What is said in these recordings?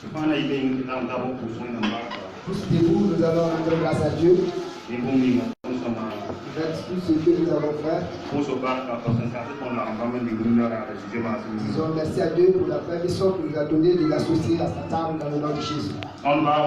Tous debout, nous allons rendre grâce à Dieu. Faites tout ce que nous avons fait. Disons merci à Dieu pour la permission qu'il nous a donnée de l'associer à sa table dans le nom de Jésus. Maintenant,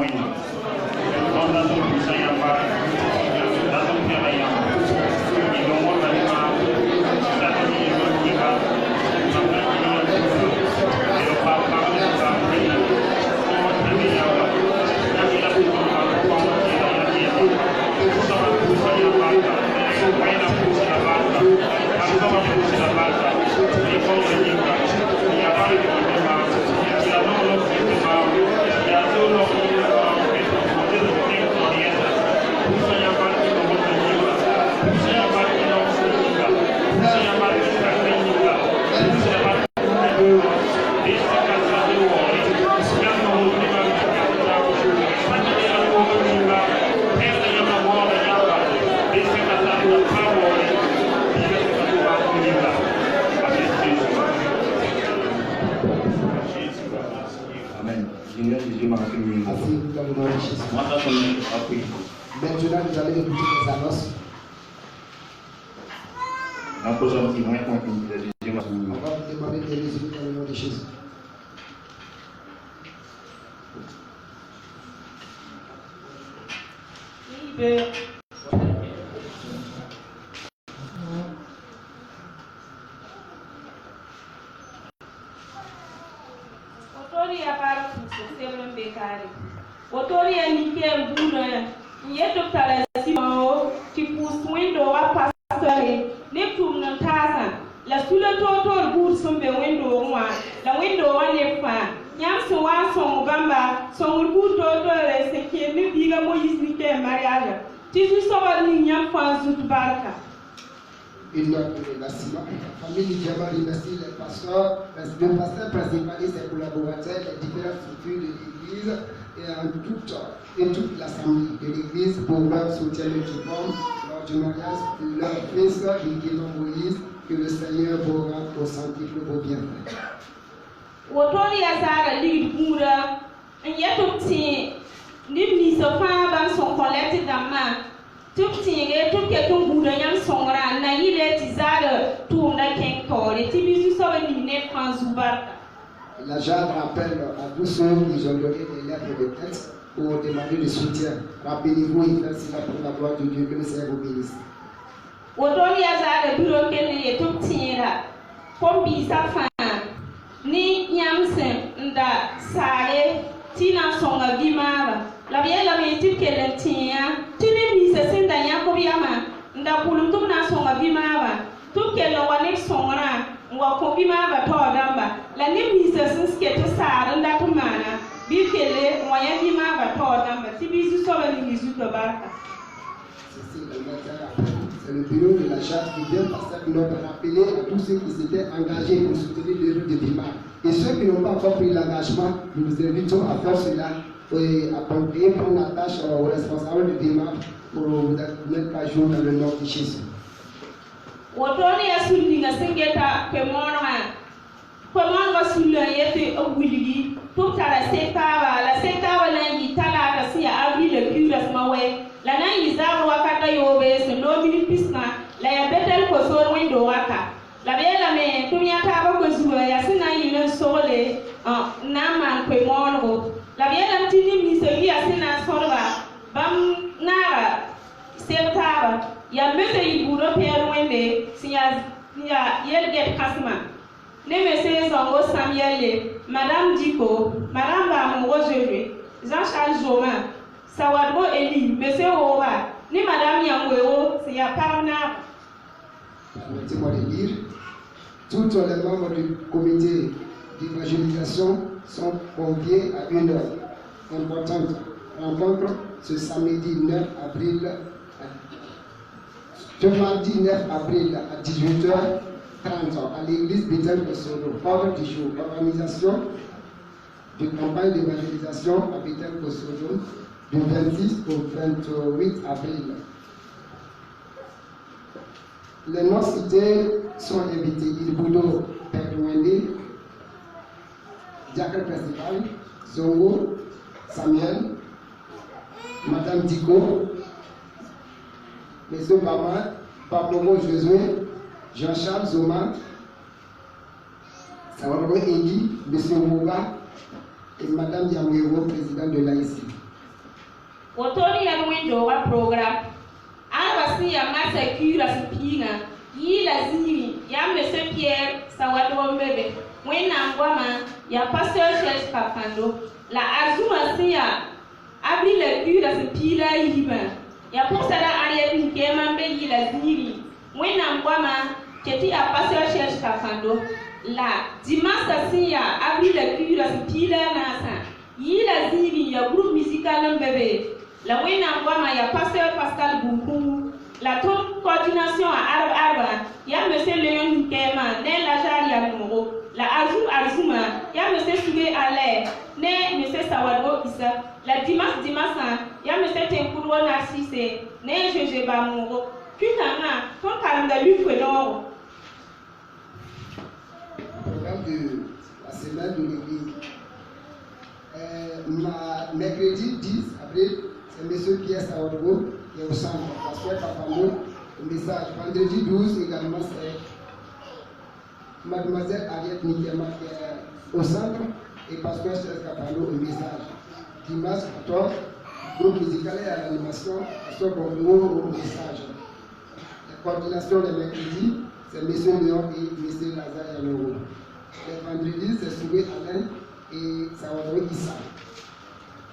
nous allons écouter les annonces. On va demander des résultats dans le nom de Jésus. Otori ya nikem buna yeto talasimo kipusuindo wa pastori neptum nan tasa la sula toto bur sumbe window wa la window wa nefa nyam so wa son bamba son bur toto le seke mi biga Moïse ni ke mariage tisu soba ni nyam fa zut baraka. Une autre remerciement. La famille Diamant remercie les pasteurs, le pasteur principal et ses collaborateurs, les différentes structures de l'église et toute l'assemblée de l'église pour leur soutien multiforme lors du mariage de leur fils, Guillaume Moïse, que le Seigneur vous rende au centuple vos bienfaits. Wotori azara lid bura nyetopti nimni sofa ban son collecte dama tuptinge tupke tum bura nyam songra na yile tizara tourna ken tore tibisu soba nimne panzubarka. La JAD rappelle à tous ceux qui ont donné des lettres de texte pour demander de soutien. Rappelez-vous et faites cela pour la gloire de Dieu, que le Seigneur vous bénisse. Wotori azara buro kene tuptinga kombi safa ni nyamsen nda sare tina songa gimara la biela me tikele tia tini mi se senda nyako biama nda kulum na songa gimara tukele wane songra ngwa ko bimara to damba la ni mi se sinske to sare nda kumana bikele moya bimara to damba tibisu soba ni misu to baraka. C'est le bureau de la charte qui vient passer notre rappeler à tous ceux qui s'étaient engagés pour soutenir l'œuvre de Bima. Et ceux qui n'ont pas encore pris l'engagement, nous vous invitons à faire cela et à prendre la tâche aux responsables de Bima pour vous mettre à jour dans le nom de Jésus. Wotori ya sulinga singeta pemonwa sulla yete oguligi tutara sekaba la sekaba langi tala ta sia avril le curas mawe la nangi zaru wakata yobe se no mini pisna la ya betel ko sor windo waka la bela me tumya ta ba ko zuwa ya sina yile sole na man ko mongo la bela tini mi se ya sina sorba bam nara septaba ya mete iburo per wende sinya yelget kasma ne monsieur Zongo Samuel, Madame Diko, Madame Bamongo Jeune, Jean-Charles Jomain, Sawadro Eli, Monsieur Oba, ni Madame Yangweo, c'est à Parna. Permettez-moi de dire, tous les membres du comité d'évangélisation sont conviés à une importante rencontre ce samedi 9 avril, ce mardi 9 avril à 18h. À l'église Bethel de Sodo, ordre du jour, organisation de campagne d'évangélisation à Bethel de Sodo du 26 au 28 avril. Les noms cités sont invités: Ilbudo Perdouende, diacre principal, Zongo, Samuel, Madame Diko, Monsieur Bama, Pablo Josué, Jean-Charles Zoma, Sawargo Edi, Monsieur Mouba et Madame Yamouiro, président de l'AIC. Otori ya window wa program. Arabasi ya masa kura spinga. Yi la zini ya Monsieur Pierre Sawadro Mbebe. Wena ngwama ya Pasteur Ches Kapando. La azuma siya abi la kura spila yiba. Ya posada ariye nkema mbe yi la zini. Wena ngwama keti ya Pasteur Ches Kapando. La dimasa siya abi la kura spila nasa. Yi la zini ya groupe musical Mbebe. La Wena Ngwama, il y a Pasteur Pascal Boukou. La coordination à Arba, il y a Monsieur Léon Nkema, né la Jaria Moro. La Azuma, il y a Monsieur Soubé Alain, né Monsieur Sawadro Issa. La Dimasa, il y a Monsieur Tenkuro Narcisse, né Jojeba Moro. Puis ton calendrier Fouenor. Programme de la semaine de l'église. Mercredi 10 avril, c'est M. Pierre Sawadro qui est au centre. Pasteur Kapando, le message. Vendredi 12 également, c'est Mademoiselle Ariette Nikema qui est au centre et Pasteur Ches Kapando au message. Dimanche 14, groupe musical et à l'animation, Pasteur Bongo au message. La coordination des mercredis, c'est M. Léon et M. Lazare Yamoro. Les vendredis, c'est Soubé Alain et Sawadro Issa.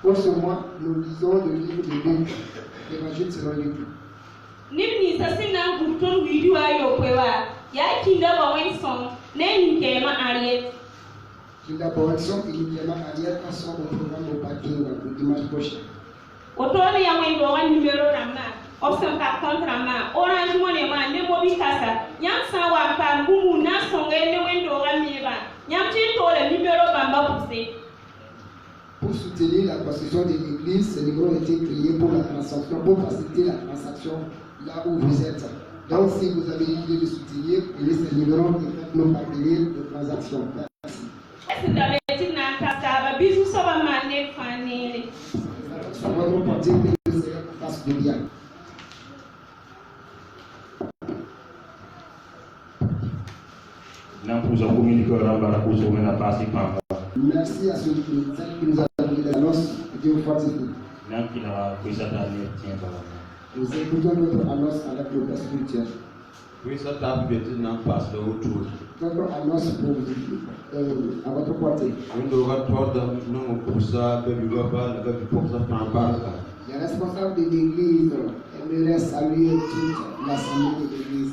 Pour ce mois, nous lisons le livre de Luc, l'Évangile selon Luc. Nimni sasina gurton video ayo kwewa ya kinda ba wenson ne nkema Ariette. Kinda Bonson et Nikema Ariette sont au programme au parking le dimanche prochain. Otori ya wendo wa numéro ramna. Option par contre ramna. Orange money ma ne bobi kasa. Yang sa wa pa mumu na songe ne wendo wa miba. Yang ti to le numéro bamba poussé. Pour soutenir la construction de l'église, ce numéro a été créé pour la transaction, pour faciliter la transaction là où vous êtes. Donc, si vous avez l'idée de soutenir, prenez ce numéro et faites-nous parvenir de transaction. Merci. Ça va nous porter que le Seigneur fasse du bien. Merci à ceux qui nous ont donné les annonces. Dieu vous fortifie. Nous écoutons notre annonce avec le Père spirituel. Notre annonce pour à votre portée. Les responsables de l'église aimeraient saluer toute l'assemblée de l'église.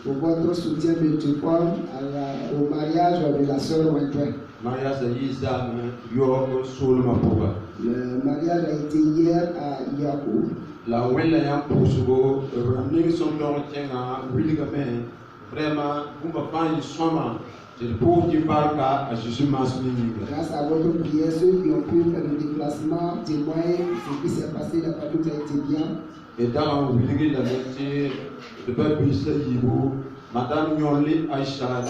Pour votre soutien multiforme au mariage de la sœur Wentwen. Le mariage a été hier à Yakou. La wella yang pusugo ramni son don tenga wiligame vraiment kumba pan soma de pour qui barka à Jésus masmini. Grâce à votre prière, ceux qui ont pu faire le déplacement témoignent ce qui s'est passé, la partout a été bien. Et dans wiligi la métier de baby sayibo madame Nyoli Aïcha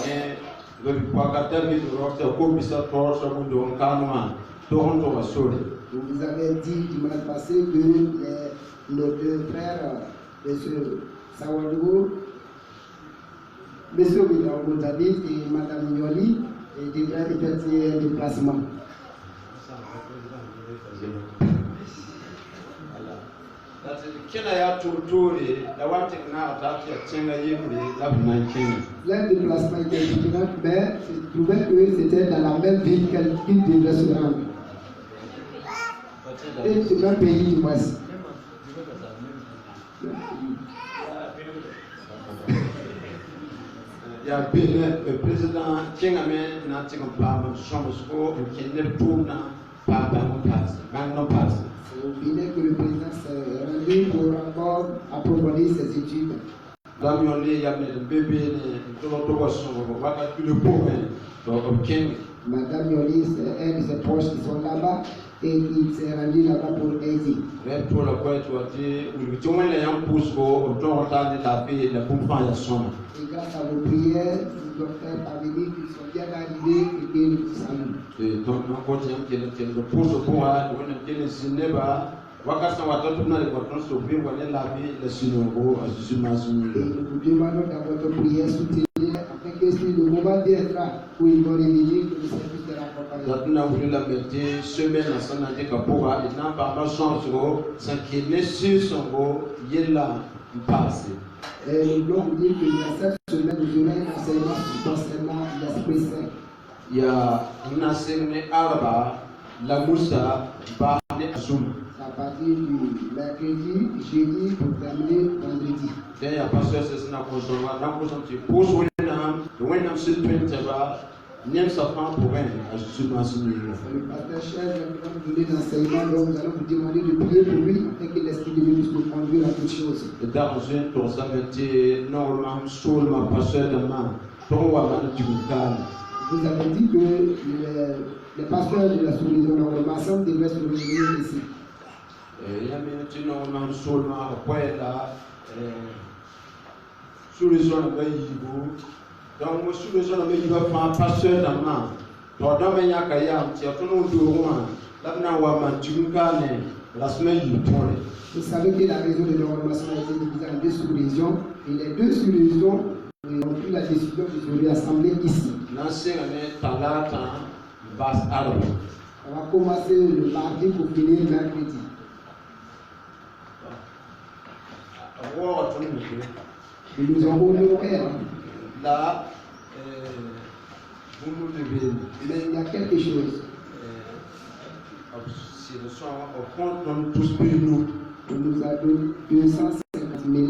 ne le poikater qui de rote ko bisa torso don kanwa toronto wasori. Vous avez dit dimanche passé que nos deux frères, M. Sawadou, M. William David et Mme Nyoli, devraient effectuer un déplacement. L'un déplacement était différent, mais je trouvais que c'était dans la même ville qu'ils devaient se rendre. Et c'est un pays du Ouest. Il y a le président Tchengame n'a pas de chance pour qu'il ne tourne pas dans le passé. C'est au Bénin que le président s'est rendu pour encore approfondir ses études. Dans le bébé, le pauvre, donc King. Madame Yolis, un de ses proches qui sont là-bas et qui s'est rendu là-bas pour aider. Rêve toi la quoi tu as dit, ou tu vois les gens poussent au temps de la paix, la pompe à la somme. Et grâce à vos prières, nous devons faire parvenir qu'ils sont bien arrivés et que nous vous saluons. Et donc, encore, il y a le pouce pour le cinéma. Wakasa watoto na les sauver wale la vie le synagogue à Jésus Mazuni. Et nous vous demandons dans votre prière soutenir afin que si le moment viendra où ils vont revenir, que le service sera accompagné. Zatuna voulu la mettre semaine à son année kapora et n'a pas ma chance sans qu'il ne sur son go yella passe. Et nous voulons vous dire que dans cette semaine nous aurons un enseignement concernant l'Esprit Saint. Il y a un enseignement araba la moussa ba ne asum. À partir du mercredi, jeudi pour terminer vendredi. Il y a pasteur c'est na consola na consola pour wenam se twenteba nem sa femme pour un à Jésus Mazuni. Le pasteur cher va nous donner l'enseignement, donc nous allons vous demander de prier pour lui afin que l'Esprit de Dieu puisse nous conduire à toutes choses. Et dans un tour ça mettait normalement sur ma pasteur de main pour voir du calme. Vous avez dit que les pasteurs de la sous-région Nord-Massam devaient se réunir ici. Il y a normalement sur ma poêle là sous les zones de Yibo. Donc sous les zones de Yibo faire pasteur de main. Toi dans mes yakayam tu as tout le monde là na wa ma tumkane la semaine du tour. Vous savez que la région de Nord-Massam a été divisée en deux sous-régions et les deux sous-régions ont pris la décision de se rassembler ici. On va commencer le mardi pour finir mercredi. Et nous aurons nos pères. Là, vous nous devez. Mais il y a quelque chose. Si le soir, au compte, nous tous plus nous. On nous a donné 250 000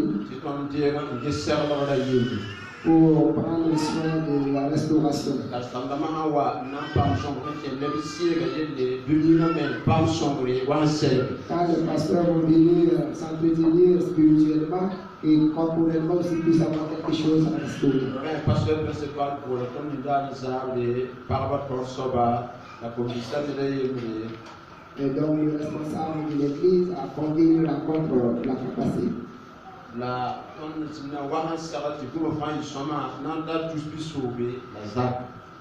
pour prendre soin de la restauration. Quand les pasteurs vont venir s'entretenir spirituellement et corporellement aussi puissent avoir quelque chose à restaurer. Le pasteur principal pour le candidat la commission de et donc le responsable de l'église a convié une rencontre la fois passée. La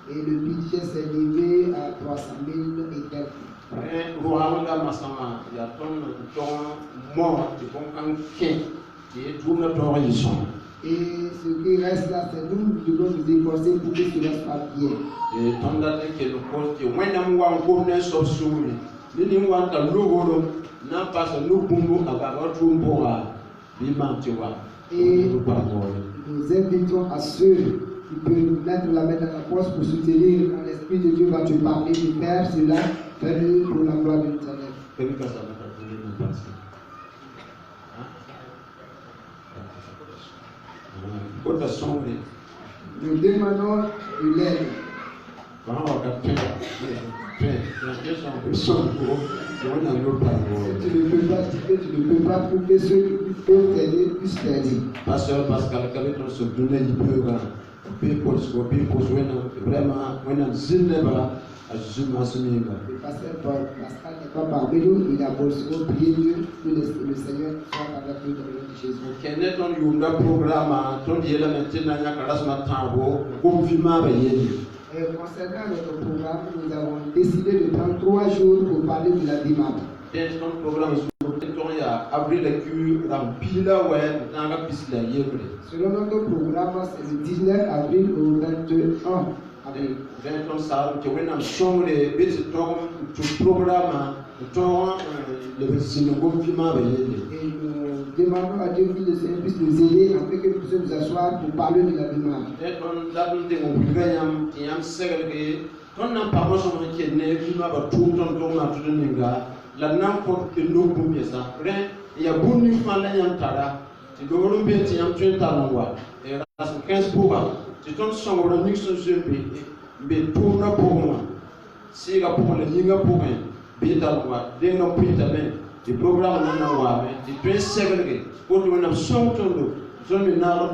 et le budget s'est élevé à 300 000 et quelques. Et ce qui reste là, c'est nous qui devons nous efforcer pour que cela se passe bien. Et tandis que le côté, when I'm going to school, nous want a logo, n'a pas un logo à votre rumboa, et nous invitons à ceux qui peuvent mettre la main dans la poche pour soutenir quand l'Esprit de Dieu va te parler de faire cela, faire pour la gloire de l'Éternel. Nous demandons de l'aide. Tu ne peux pas trouver ceux qui peuvent t'aider, puissent t'aider. Pasteur Pascal, quand on se donnait du peu, vraiment, le pasteur Pascal n'est pas parmi nous, il a besoin de prier Dieu que le Seigneur soit avec nous dans le nom de Jésus. Kenneth, on y a un programme, on dit là maintenant, il y a un casma Et concernant notre programme, nous avons décidé de prendre 3 jours pour parler de la Bimab. Selon notre programme, c'est le 19 avril au 21 avril. Et nous demandons à Dieu qu'il puisse nous aider afin que nous puissions nous asseoir pour parler de la Bimab. La n'importe quel nom pour bien ça. Il y a beaucoup de gens qui ont tada. Tu dois le bien, tu as un train talonwa. Et là, c'est 15 pour un. Tu t'en sens au remix sur ce pays. Mais pour moi, si la pour le liga pour un, bien talonwa, dès nos prix d'amène. Le programme n'a pas été très sévère. Pour nous, on a son tour. Zone de Naro,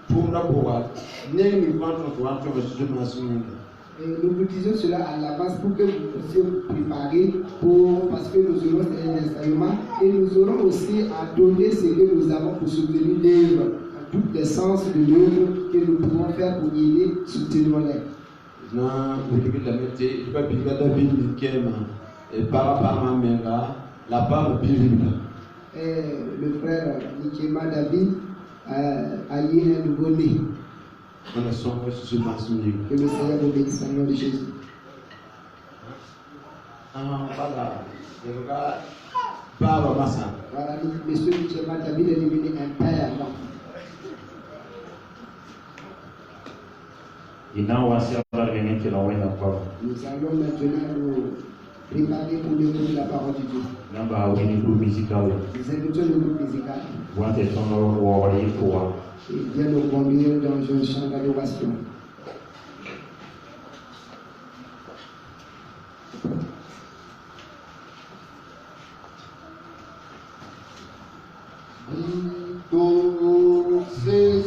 pour la bourrade. N'est-ce pas ton toit, tu vas se demander. Et nous vous disons cela à l'avance pour que vous puissiez vous préparer parce que nous aurons un enseignement et nous aurons aussi à donner ce que nous avons pour soutenir l'œuvre, dans tous les sens de l'œuvre que nous pouvons faire pour aider, soutenons-les. Le frère Nikema David a lié un nouveau-né. Que le Seigneur vous bénisse au nom de Jésus. Voilà, monsieur Nikema David est devenu un père. Nous allons maintenant nous préparer pour l'écoute de la parole de Dieu. Nous invitons le groupe musical. Et viens nous conduire dans un chant d'adoration. This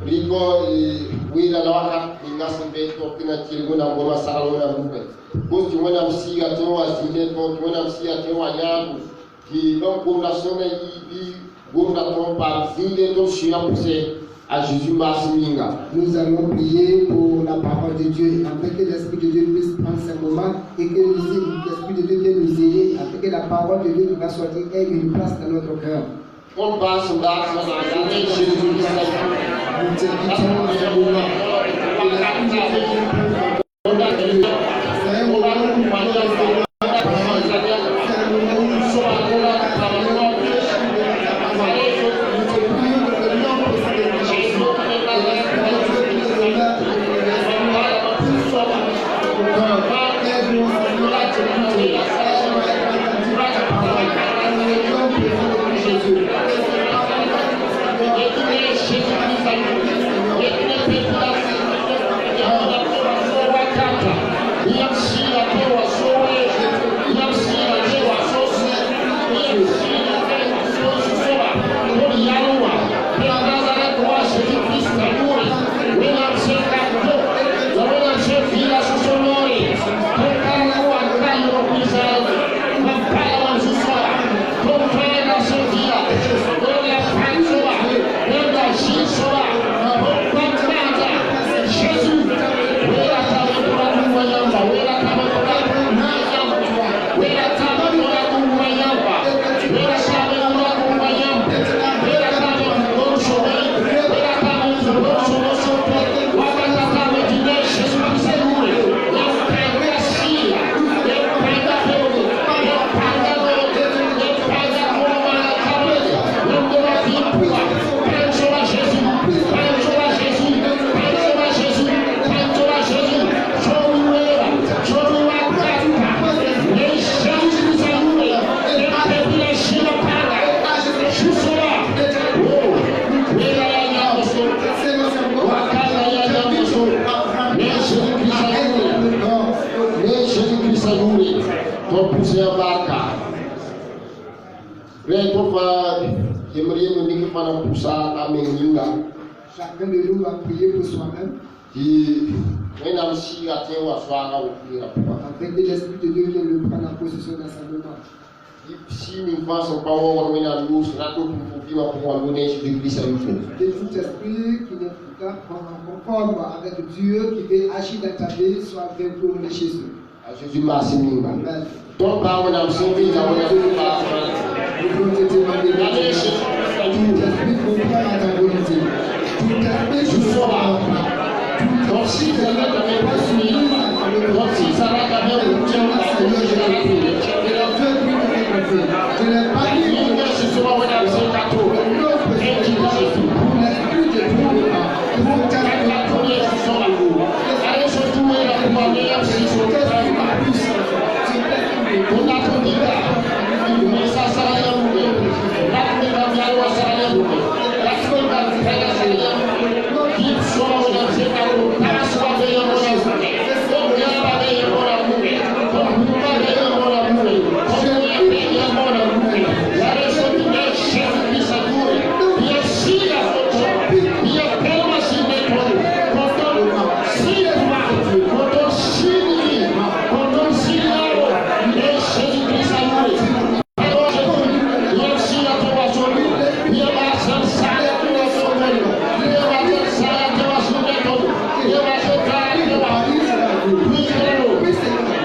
Rico we la waka ingasimbe to kina chilguna ngoma salona mbe bosti wana msiga to wasile to wana msiga to wanyaku qui donc pour la sonne yi gona to par zile to shira poussé à Jésus Massiminga. Nous allons prier pour la parole de Dieu afin que l'Esprit de Dieu puisse prendre ce moment et que l'Esprit de Dieu vienne nous aider afin que la parole de Dieu qui va sortir ait une place dans notre cœur. On passe là dans la Jésus Christ. Nous te disons ce moment. Chacun de nous va prier pour soi-même. Afin que l'Esprit de Dieu vienne le prendre en possession dans sa mémoire. Si nous pensons pas au nous, cela pour donner Jésus-Christ à nous. Que tout esprit qui n'est pas conforme avec Dieu, qui veut agir dans ta vie, soit fait pour le Jésus. À Jésus Massiminga. Amen. Donc, par on a sauvé, nous avons nous voulons te demander tout esprit contraire à ta volonté. Tout esprit qui soit donc si ça n'a pas suivi, donc si ça n'a pas bien je n'ai pas dit que ce soit un absent gâteau. Et qui va se faire. Pour la première saison à vous. Allez se trouver la première saison. On a tout dit là. Mais ça sert à rien pour vous. La première vie à l'eau, ça sert à rien pour vous. La seconde va vous faire la sérieux. Qui soit un absent gâteau. Pas soit veillé mon amour. Donc, il y a pas veillé mon amour. Donc, vous pas veillé mon amour. Donc, il y a veillé mon amour. La raison du bien, Jésus-Christ a tout. Bien sûr, la photo. Bien tellement si bien connu. Quand on s'y voit, quand on s'y lit, quand on s'y lave, et Jésus-Christ a tout. Alors, je vous dis, bien sûr, la promotion, bien ma seule salle, bien ma seule salle, bien ma seule méthode, bien ma seule salle, bien ma seule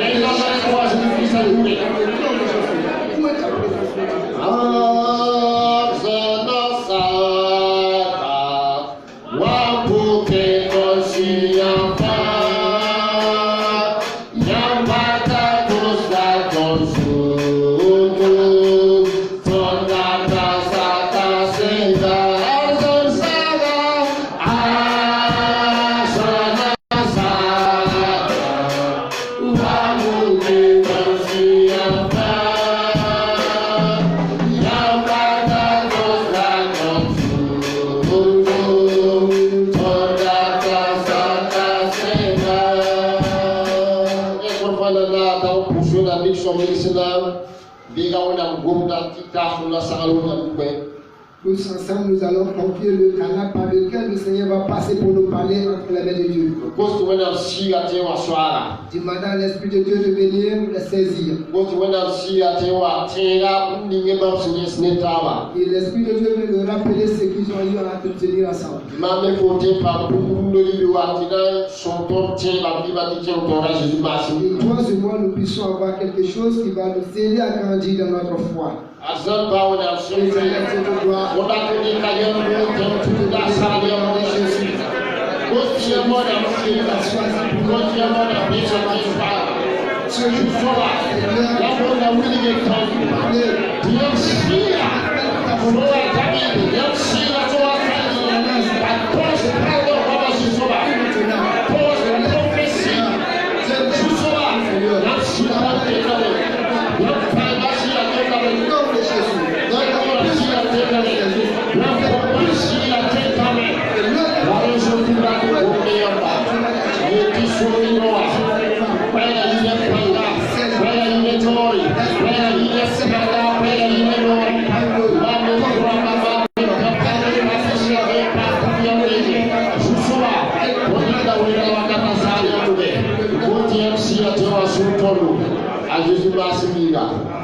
et la main de Jésus-Christ a tout. Tous ensemble, nous allons confier le canal par lequel le Seigneur va passer pour nous parler entre les mains de Dieu. Demandons à l'Esprit de Dieu de venir le saisir. Et l'Esprit de Dieu veut nous rappeler ce qu'ils ont eu à tenir ensemble. Et toi et moi, nous puissions avoir quelque chose qui va nous aider à grandir dans notre foi.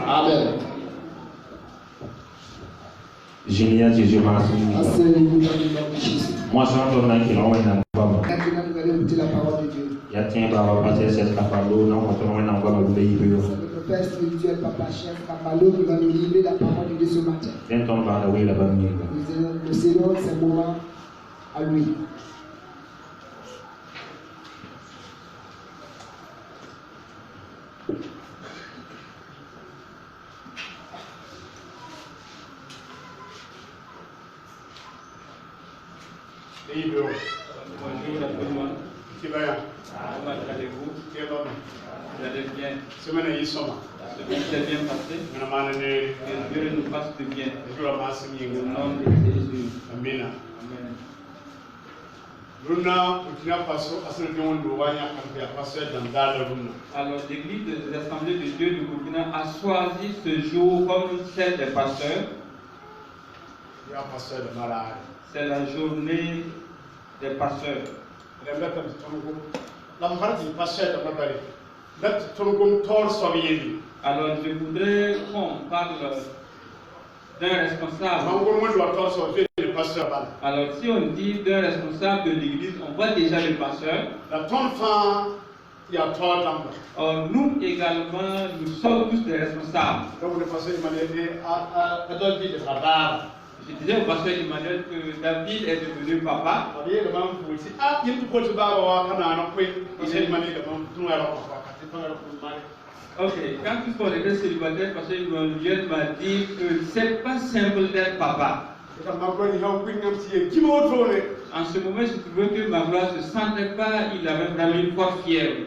Amen. Génial Jésus, merci. Moi, je suis en train de dire Maintenant, nous allons écouter la parole de Dieu. il y a tiens, bah, passer cette capalo, non, on va en voir le pays. C'est notre Père spirituel, Papa Chef Kapalo, qui va nous livrer la parole de Dieu ce matin. Quand on va oui, là-bas, Nous cédons ce moment à lui. Bonjour à tout le monde. Comment allez-vous? Vous allez bien? Semaine s'est bien passée. Que Dieu nous fasse du bien. Au nom de Jésus. Amen. Alors, l'église des assemblées de Dieu du Burkina a choisi ce jour comme celle des pasteurs. C'est la journée des pasteurs. Alors, je voudrais qu'on parle d'un responsable. Alors, si on dit d'un responsable de l'église, on voit déjà le pasteur. Or, nous également, nous sommes tous des responsables. Je disais au pasteur Emmanuel que David est devenu papa. Ok, quand ils sont restés célibataires, parce que Emmanuel m'a dit que c'est pas simple d'être papa. En ce moment, je trouvais que ma gloire ne se sentait pas, il avait vraiment une forte fièvre.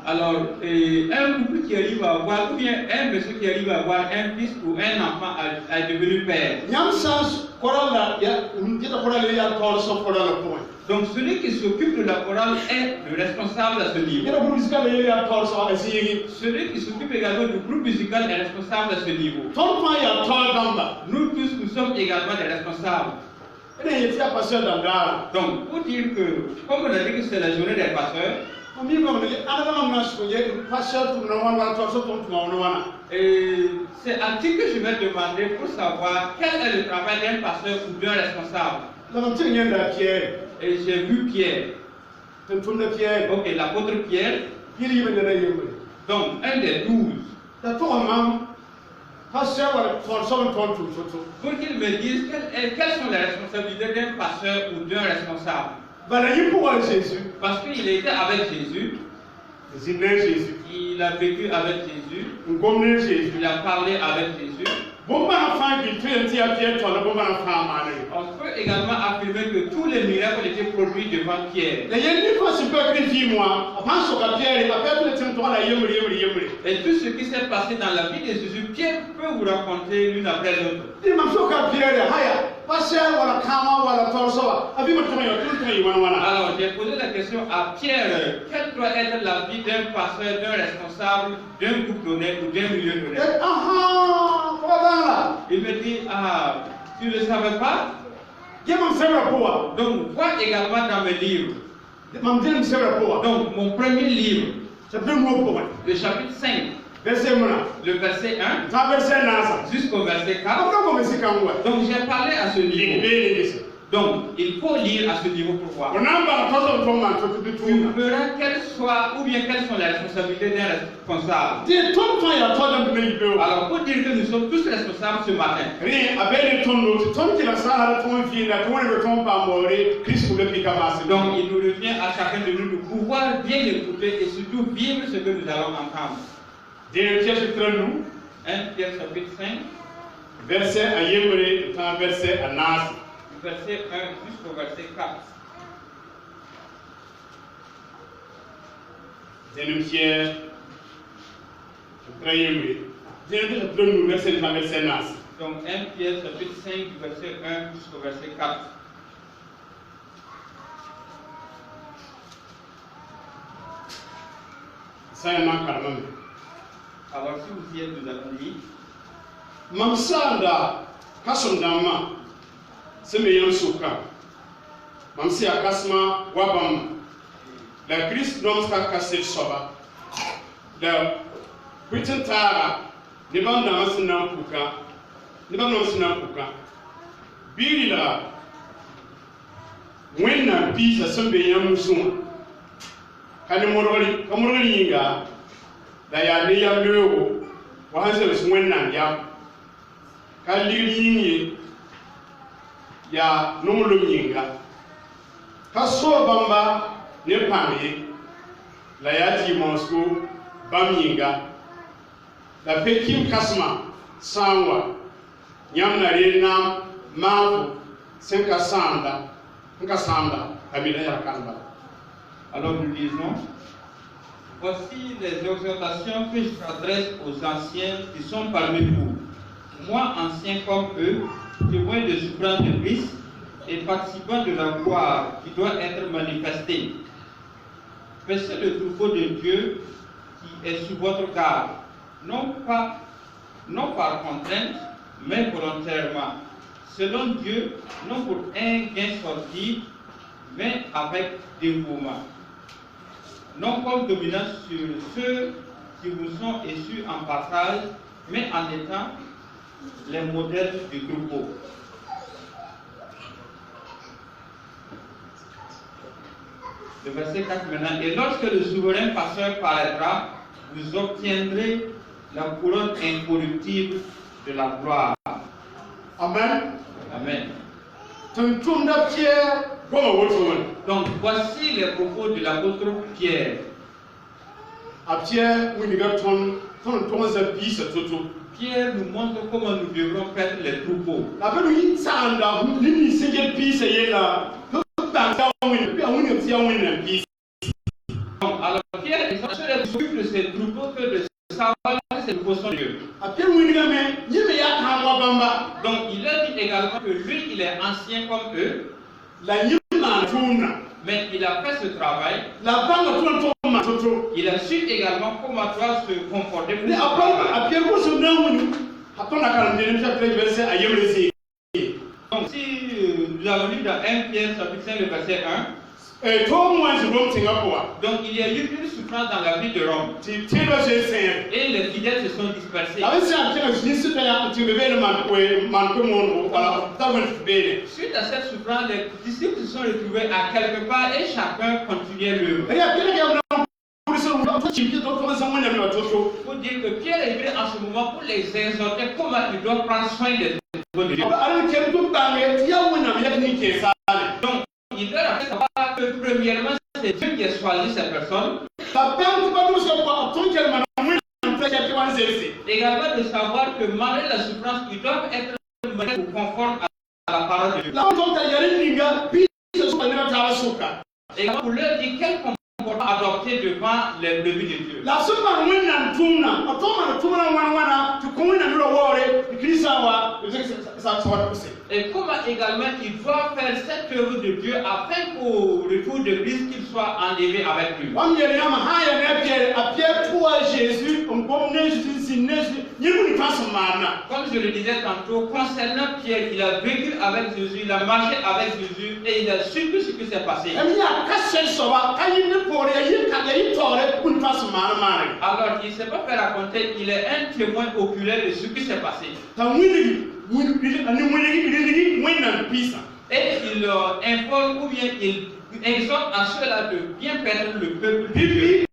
Alors, un couple qui arrive à avoir, ou bien un monsieur qui arrive à avoir un fils ou un enfant est devenu père. Donc, celui qui s'occupe de la chorale est le responsable à ce niveau. Celui qui s'occupe également du groupe musical est responsable à ce niveau. Nous tous, nous sommes également des responsables. Donc, pour dire que, comme on a dit que c'est la journée des pasteurs, c'est à qui que je vais demander pour savoir quel est le travail d'un pasteur ou d'un responsable. Et j'ai vu Pierre. Ok, l'apôtre Pierre. Donc, un des 12. Pour qu'il me dise quelles sont les responsabilités d'un pasteur ou d'un responsable. Parce qu'il était avec Jésus. Il a vécu avec Jésus. Il a parlé avec Jésus. On peut également affirmer que tous les miracles étaient produits devant Pierre. Et tout ce qui s'est passé dans la vie de Jésus, Pierre peut vous raconter l'une après l'autre. Alors j'ai posé la question à Pierre, quelle doit être la vie d'un pasteur, d'un responsable, d'un groupe donné ou d'un milieu donné? Il me dit, ah, tu ne le savais pas? Donc, vois également dans mes livres. Donc, mon premier livre, le chapitre 5, le verset 1 jusqu'au verset 4. Donc, j'ai parlé à ce niveau. Donc, il faut lire à ce niveau pour voir. Tu verras quelles sont les responsabilités d'un responsable. Alors, pour dire que nous sommes tous responsables ce matin. Donc, il nous revient à chacun de nous de pouvoir bien écouter et surtout vivre ce que nous allons entendre. 1 Pierre chapitre 5. Verset 1 jusqu'au verset 4. 1 Pierre, Donc 1 Pierre chapitre 5 du verset 1 jusqu'au verset 4. Alors si vous y êtes, nous allons lire. Mamsanda kasondama semeyan suka mamsi akasma wabam la Christ noms ka kaset soba la Britain tara ne banda masina puka biri la wenna pisa semeyan musuma kamoroli yinga la ya ne ya lewo wa hanse wenna ya Kaliri ya nomolo nyinga kaso bamba ne pamye la yati monsko bamyinga la pekim kasma sanwa nyamna rena mafu senka sanda kamila ya kanba. Alors nous lisons. Voici les exhortations que je t'adresse aux anciens qui sont parmi vous. Moi, ancien comme eux, témoin de souffrance de Christ et participant de la gloire qui doit être manifestée. Paissez le troupeau de Dieu qui est sous votre garde, non par contrainte, mais volontairement, selon Dieu, non pour un gain sorti, mais avec dévouement. Non comme dominant sur ceux qui vous sont issus en partage, mais en étant les modèles du troupeau. Le verset 4 maintenant. Et lorsque le souverain passeur paraîtra, vous obtiendrez la couronne incorruptible de la gloire. Amen. Amen. Donc voici les propos de l'apôtre Pierre. Pierre nous montre comment nous devrons faire les troupeaux. Donc, alors Pierre est s'occupe de ces troupeaux que de savoir que ces troupeaux sont Dieu. Donc il leur dit également que lui il est ancien comme eux. Mais il a fait ce travail. Il a su également comment doit se comporter pour ce travail. Donc si nous avons lu dans 1 Pierre chapitre 5 le verset 1. Donc il y a eu une souffrance dans la vie de Rome. Et les fidèles se sont dispersés. Suite à cette souffrance, les disciples se sont retrouvés à quelque part et chacun continuait l'œuvre. Pour dire que Pierre est venu en ce moment pour les exhorter comment ils doivent prendre soin des troupeaux de Dieu. Donc il leur a fait savoir que premièrement c'est Dieu qui a choisi ces personnes. Également de savoir que malgré la souffrance, ils doivent être conformes à la parole de Dieu. Également pour leur dire quel comportement adopter devant les brebis de Dieu. Et comment également il doit faire cette œuvre de Dieu afin qu'au retour de Christ qu'il soit enlevé avec lui. Comme je le disais tantôt, concernant Pierre, il a vécu avec Jésus, il a marché avec Jésus et il a su tout ce qui s'est passé. Alors il ne s'est pas fait raconter, il est un témoin oculaire de ce qui s'est passé. Et il informe ou bien il exhorte à cela de bien perdre le peuple de Dieu.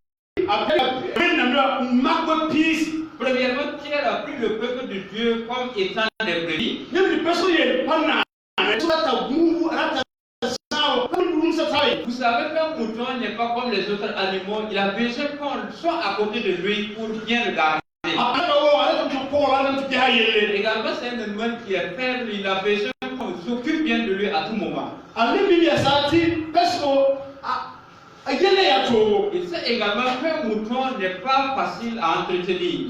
Premièrement, Pierre a pris le peuple de Dieu comme étant des brebis. Vous savez qu'un mouton n'est pas comme les autres animaux, il a besoin qu'on soit à côté de lui pour bien le garder. Également, c'est un animal qui est faible, il a besoin qu'on s'occupe bien de lui à tout moment. Il sait également qu'un mouton n'est pas facile à entretenir.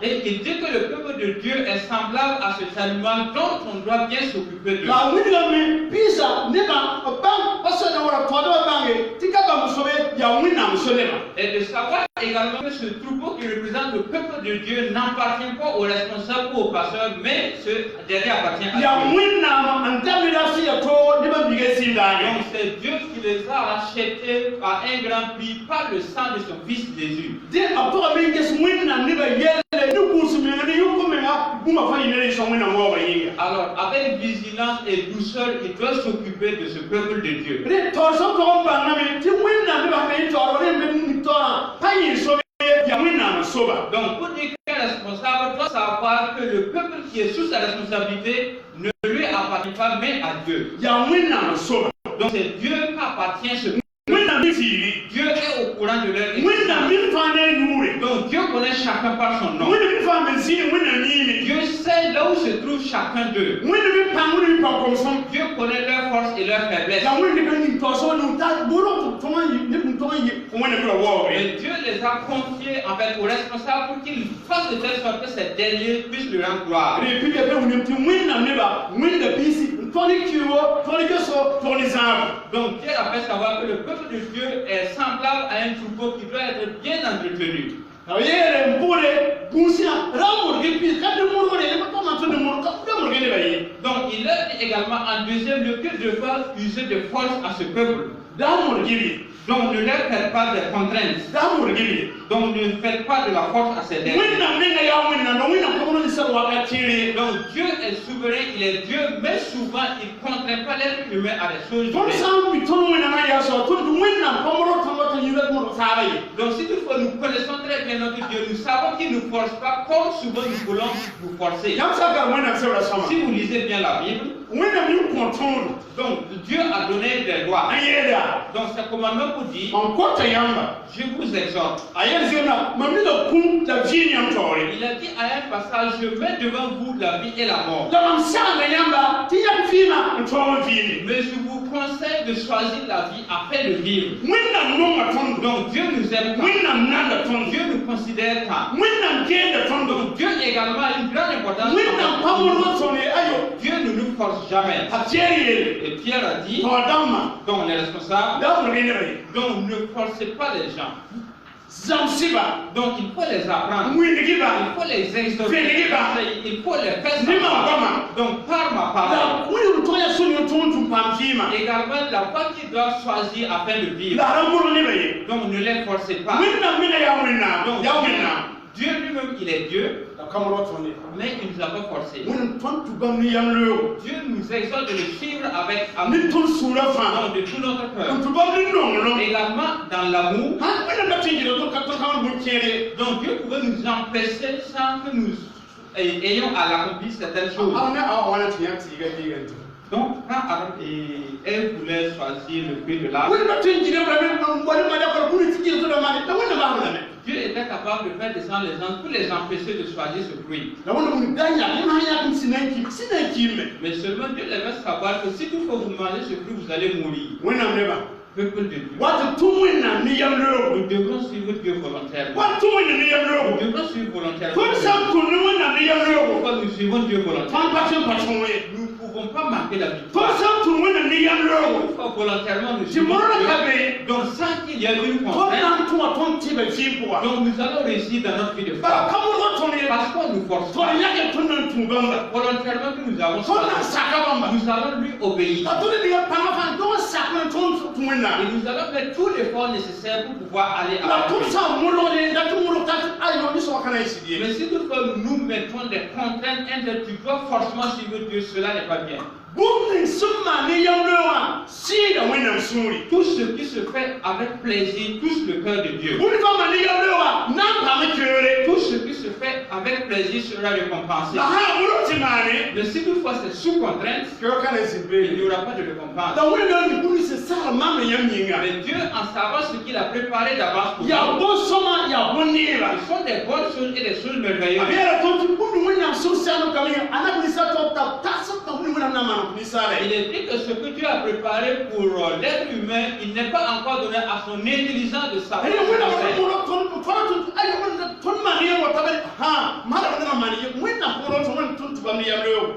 Et il dit que le peuple de Dieu est semblable à cet animal dont on doit bien s'occuper de lui. Et de savoir également que ce troupeau qui représente le peuple de Dieu n'appartient pas aux responsables ou aux pasteurs, mais ce dernier appartient à Dieu. Donc c'est Dieu qui les a rachetés à un grand prix par le sang de son fils Jésus. Alors avec vigilance et douceur, il doit s'occuper de ce peuple de Dieu. Donc pour dire qu'un responsable doit savoir que le peuple qui est sous sa responsabilité ne lui appartient pas mais à Dieu. Donc c'est Dieu qui appartient ce peuple. Dieu est au courant de leur existence. Donc Dieu connaît chacun par son nom. Dieu sait là où se trouve chacun d'eux. Dieu connaît leurs forces et leurs faiblesses. Et Dieu les a confiés en fait aux responsables pour qu'ils fassent de telle sorte que ces derniers puissent lui rendre gloire. Donc Dieu a fait savoir que le peuple de Dieu est semblable à un troupeau qui doit être bien entretenu. Donc il leur dit également en deuxième lieu que de pas user de force à ce peuple. Donc ne leur faites pas de contraintes. Donc ne faites pas de la force à ces derniers. Donc Dieu est souverain, il est Dieu, mais souvent il ne contraint pas l'être humain à des choses. Donc si toutefois nous connaissons très bien notre Dieu, nous savons qu'il ne nous force pas comme souvent nous voulons nous forcer. Si vous lisez bien la Bible, donc Dieu a donné des lois. Donc c'est commandement pour dire, je vous exhorte. Il a dit à un passage, je mets devant vous la vie et la mort. Mais je vous conseille de choisir la vie afin de vivre. Donc Dieu nous aime tant. Dieu nous considère tant. Donc Dieu également a une grande importance. Dieu ne nous force jamais. Et Pierre a dit, donc les responsables, donc ne forcez pas les gens. Donc il faut les apprendre, il faut les exhorter, il faut les faire savoir. Donc par ma parole, également la voie qu'ils doivent choisir afin de vivre. Donc ne les forcez pas. Donc Dieu lui-même il est Dieu, mais il ne nous a pas forcé. Dieu nous exhorte de le suivre avec amour, de tout notre cœur. Également dans l'amour. Donc Dieu pouvait nous empêcher sans que nous ayons à l'accomplir certaines choses. Donc quand Aaron et Ève voulaient choisir le fruit de l'arbre, Dieu était capable de faire descendre les anges pour les empêcher de choisir ce fruit. Mais seulement Dieu les laisse savoir que si toutefois vous mangez ce fruit, vous allez mourir. peuple de Dieu. Nous Nous devrons suivre Dieu volontairement. Nous devrons suivre volontairement. Pourquoi nous suivons Dieu volontairement? Nous ne pouvons pas manquer la victoire. Pourquoi volontairement nous suivons Dieu? Donc sans qu'il y ait une contrainte, donc nous allons réussir dans notre vie de foi. Parce qu'on nous force pas. Volontairement que nous avons choisi, nous allons lui obéir. Et nous allons mettre tout l'effort nécessaire pour pouvoir aller à lui. Mais si toutefois nous mettons des contraintes internes, tu dois forcément suivre Dieu, cela n'est pas bien. Tout ce qui se fait avec plaisir touche le cœur de Dieu. Tout ce qui se fait avec plaisir sera récompensé. Mais si toutefois c'est sous contrainte, il n'y aura pas de récompense. Mais Dieu, en sachant ce qu'il a préparé d'avance pour nous, ce sont des bonnes choses et des choses merveilleuses. Il est dit que ce que Dieu a préparé pour l'être humain, il n'est pas encore donné à son intelligence de savoir.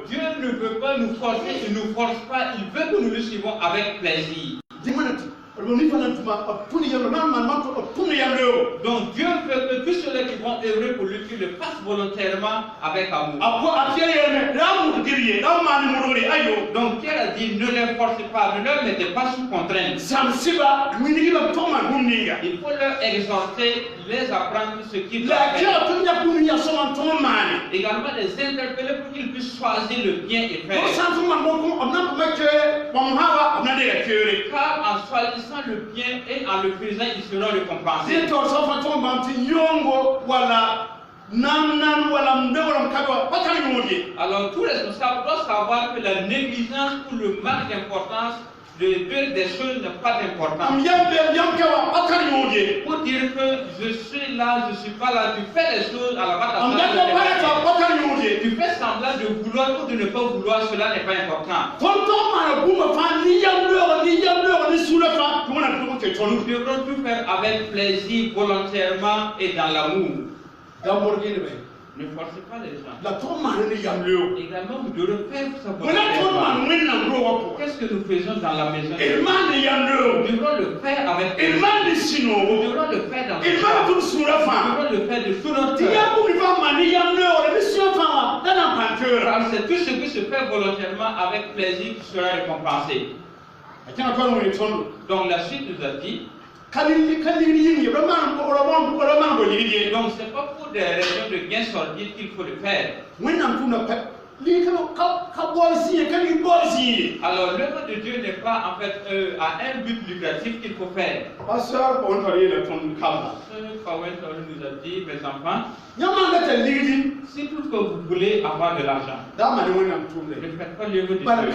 Dieu ne veut pas nous forcer, il ne nous force pas, il veut que nous le suivons avec plaisir. Donc Dieu veut que tous ceux qui vont œuvrer pour lui, qu'ils le fassent volontairement avec amour. Donc Pierre a dit, ne les forcez pas, ne leur mettez pas sous contrainte. Il faut leur exhorter, les apprendre ce qu'ils doivent faire. Également les interpeller pour qu'ils puissent choisir le bien et faire. Car en choisissant le bien et en le faisant, ils seront récompensés. Alors tout responsable doit savoir que la négligence ou le manque d'importance des choses n'a pas d'importance. Pour dire que je suis là, je ne suis pas là, tu fais les choses à la base. Tu fais semblant de vouloir ou de ne pas vouloir, cela n'est pas important. Nous devrons tout faire avec plaisir, volontairement et dans l'amour. Ne forcez pas les gens. Également, vous devrez faire ça volontairement. Qu'est-ce que nous faisons dans la maison? Nous devrons le faire avec plaisir. Nous devrons le faire dans notre cœur. Nous devrons le faire de tout notre cœur. Car c'est tout ce qui se fait volontairement avec plaisir qui sera récompensé. Donc la suite nous a dit, donc c'est pas pour des raisons de gain sordide qu'il faut le faire. Alors l'œuvre de Dieu n'est pas en fait à un but lucratif qu'il faut faire. Pasteur Pawen nous a dit, mes enfants, si toutefois vous voulez avoir de l'argent, ne faites pas l'œuvre de Dieu. Parce que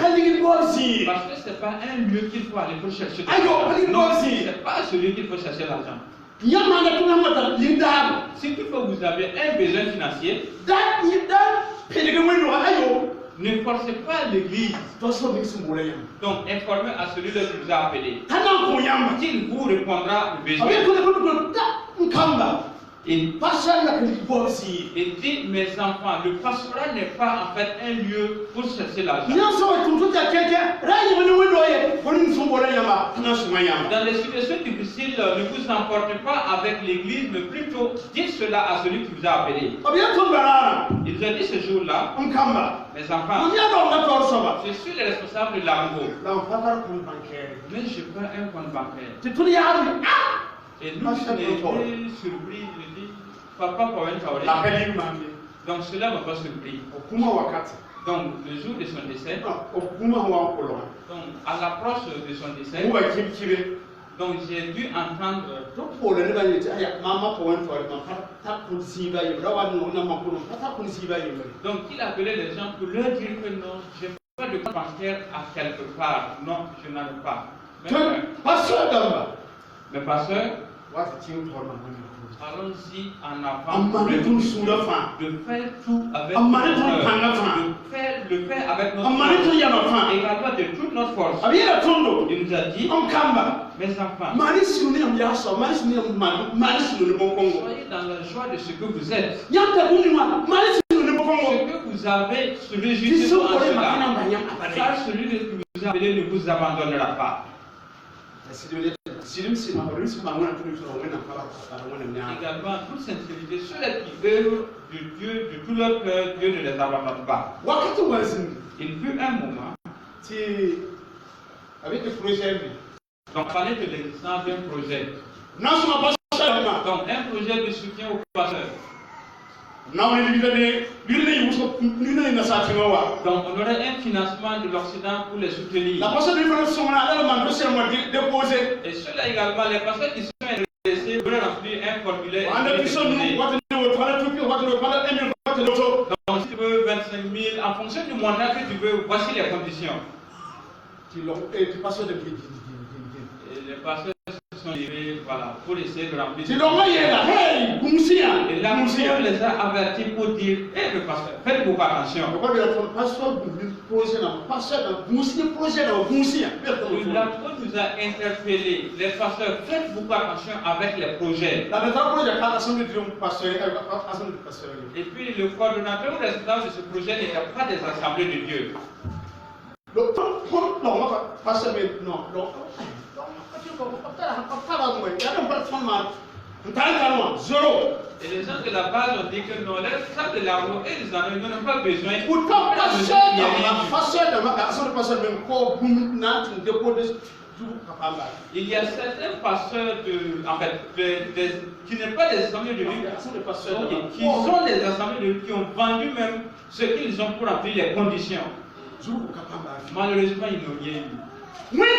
ce n'est pas un lieu qu'il faut aller pour chercher de l'argent. Non, ce n'est pas celui qu'il faut chercher l'argent. Si toutefois vous avez un besoin financier, ne forcez pas l'église. Donc informez à celui-là qui vous a appelé. Qu'il vous répondra au besoin. Et dit, mes enfants, le pastorat n'est pas en fait un lieu pour chercher l'argent. Dans les situations difficiles, ne vous emportez pas avec l'église, mais plutôt dites cela à celui qui vous a appelé. Il vous a dit ce jour-là, mes enfants, je suis le responsable de l'amour, mais je prends un compte bancaire. Et nous, on était surpris, je dis, papa, donc cela m'a pas surpris. Donc le jour de son décès, donc à l'approche de son décès, donc j'ai dû entendre. Donc il appelait les gens pour leur dire que non, je n'ai pas de compte bancaire à quelque part. Non, je n'en ai pas. Mais pasteur, allons-y en avant de faire tout avec de faire le faire avec notre force, également de toute notre force. Il nous a dit, mes enfants, soyez dans la joie de ce que vous êtes. Ce que vous avez, réjouissez-vous en cela. Car celui qui vous a appelé ne vous abandonnera pas. Également, toute sincérité, ceux qui œuvrent de Dieu, de tout leur cœur, Dieu ne les abandonne pas. Il fut un moment, donc on parlait de l'existence d'un projet. Donc un projet de soutien aux pasteurs. Donc on aurait un financement de l'Occident pour les soutenir. Et ceux-là également, les pasteurs qui sont intéressés devraient remplir un formulaire. Donc si tu veux 25 000, en fonction du montant que tu veux, voici les conditions. Et les pasteurs sont arrivés, voilà, pour essayer de remplir. Et là, on les a avertis pour dire, le pasteur, faites beaucoup attention. L'apôtre nous a interpellés, les pasteurs, faites beaucoup attention avec les projets. Et puis le coordonnateur ou responsable de ce projet n'était pas des assemblées de Dieu. Et les gens de la base ont dit que non, les responsables de l'argent et les anneaux n'ont pas besoin. Il y a certains pasteurs qui n'est pas des assemblées de Dieu, qui sont des assemblées de Dieu, qui ont vendu même ce qu'ils ont pour remplir les conditions. Malheureusement, ils n'ont rien eu. L'œuvre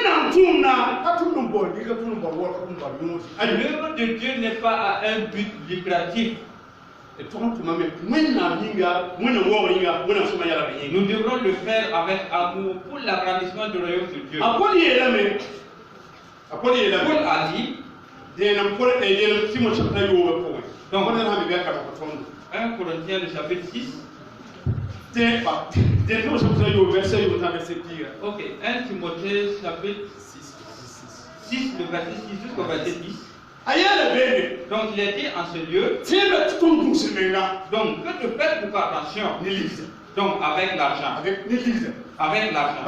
de Dieu n'est pas à un but lucratif. Nous devrons le faire avec amour pour l'agrandissement du royaume de Dieu. Paul a dit, donc 1 Corinthiens le chapitre 6. Ok, 1 Timothée chapitre 6, le verset 6 jusqu'au verset 10. Donc il est dit en ce lieu, donc que de faire beaucoup attention, donc avec l'argent. Avec l'argent.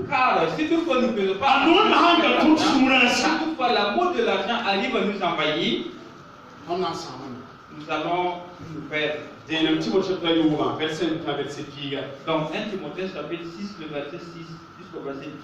Car si toutefois nous ne faisons pas attention, si toutefois l'amour de l'argent arrive à nous envahir, nous allons nous perdre. Donc 1 Timothée chapitre 6, le verset 6 jusqu'au verset 10.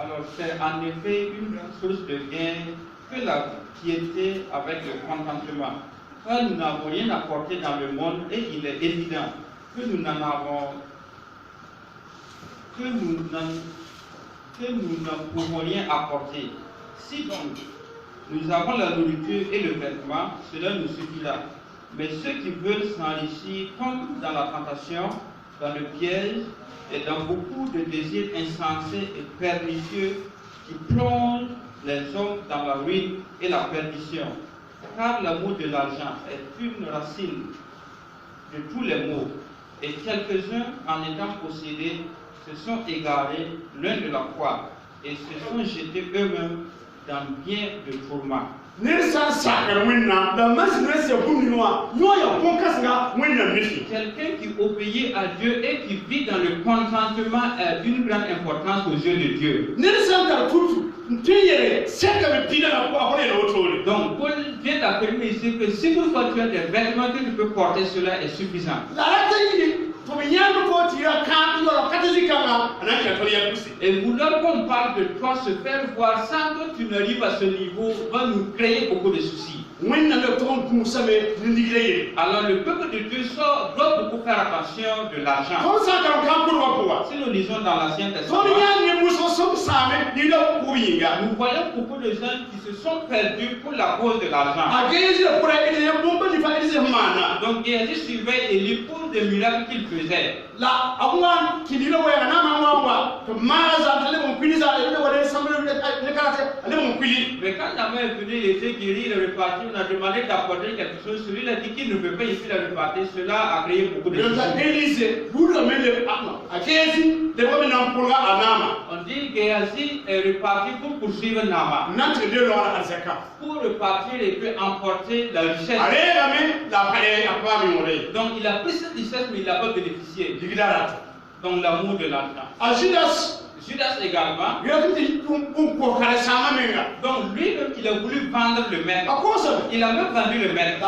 Alors c'est en effet une source de gain que la piété avec le contentement. Car nous n'avons rien apporté dans le monde et il est évident que nous n'en avons que nous ne pouvons rien apporter. Si donc nous avons la nourriture et le vêtement, cela nous suffira. Mais ceux qui veulent s'enrichir tombent dans la tentation, dans le piège et dans beaucoup de désirs insensés et pernicieux qui plongent les hommes dans la ruine et la perdition. Car l'amour de l'argent est une racine de tous les maux. Et quelques-uns, en étant possédés, se sont égarés loin de la foi et se sont jetés eux-mêmes dans bien de tourments. Nelson Sakar Winna, la masse pour nous, nous avons bon casna, Winna Michi. Quelqu'un qui obéit à Dieu et qui vit dans le contentement a d'une grande importance aux yeux de Dieu. Nelson Kartutu, c'est comme le pire à quoi on l'autre. Donc, Paul vient d'affirmer ici que si toutefois tu as des vêtements que tu peux porter, cela est suffisant. Et vouloir qu'on parle de toi, se faire voir sans que tu n'arrives à ce niveau, va nous créer beaucoup de soucis. Alors le peuple de Dieu doit beaucoup faire attention de l'argent. Si nous lisons dans l'Ancien Testament, nous voyons beaucoup de gens qui se sont perdus pour la cause de l'argent. Donc Géasi suivait Élie pour des miracles qu'il faisait. Mais quand la main est venue, il était guéri, il est reparti, on a demandé d'apporter quelque chose. Celui-là a dit qu'il ne peut pas ici la repartir. Cela a créé beaucoup de choses. On dit que Géasi est reparti pour poursuivre Nama. Pour repartir et puis emporter la richesse. Donc il a pris cette richesse mais il n'a pas bénéficié. Donc l'amour de l'argent. Judas également. Donc lui-même il a voulu vendre le maître. Il a même vendu le maître.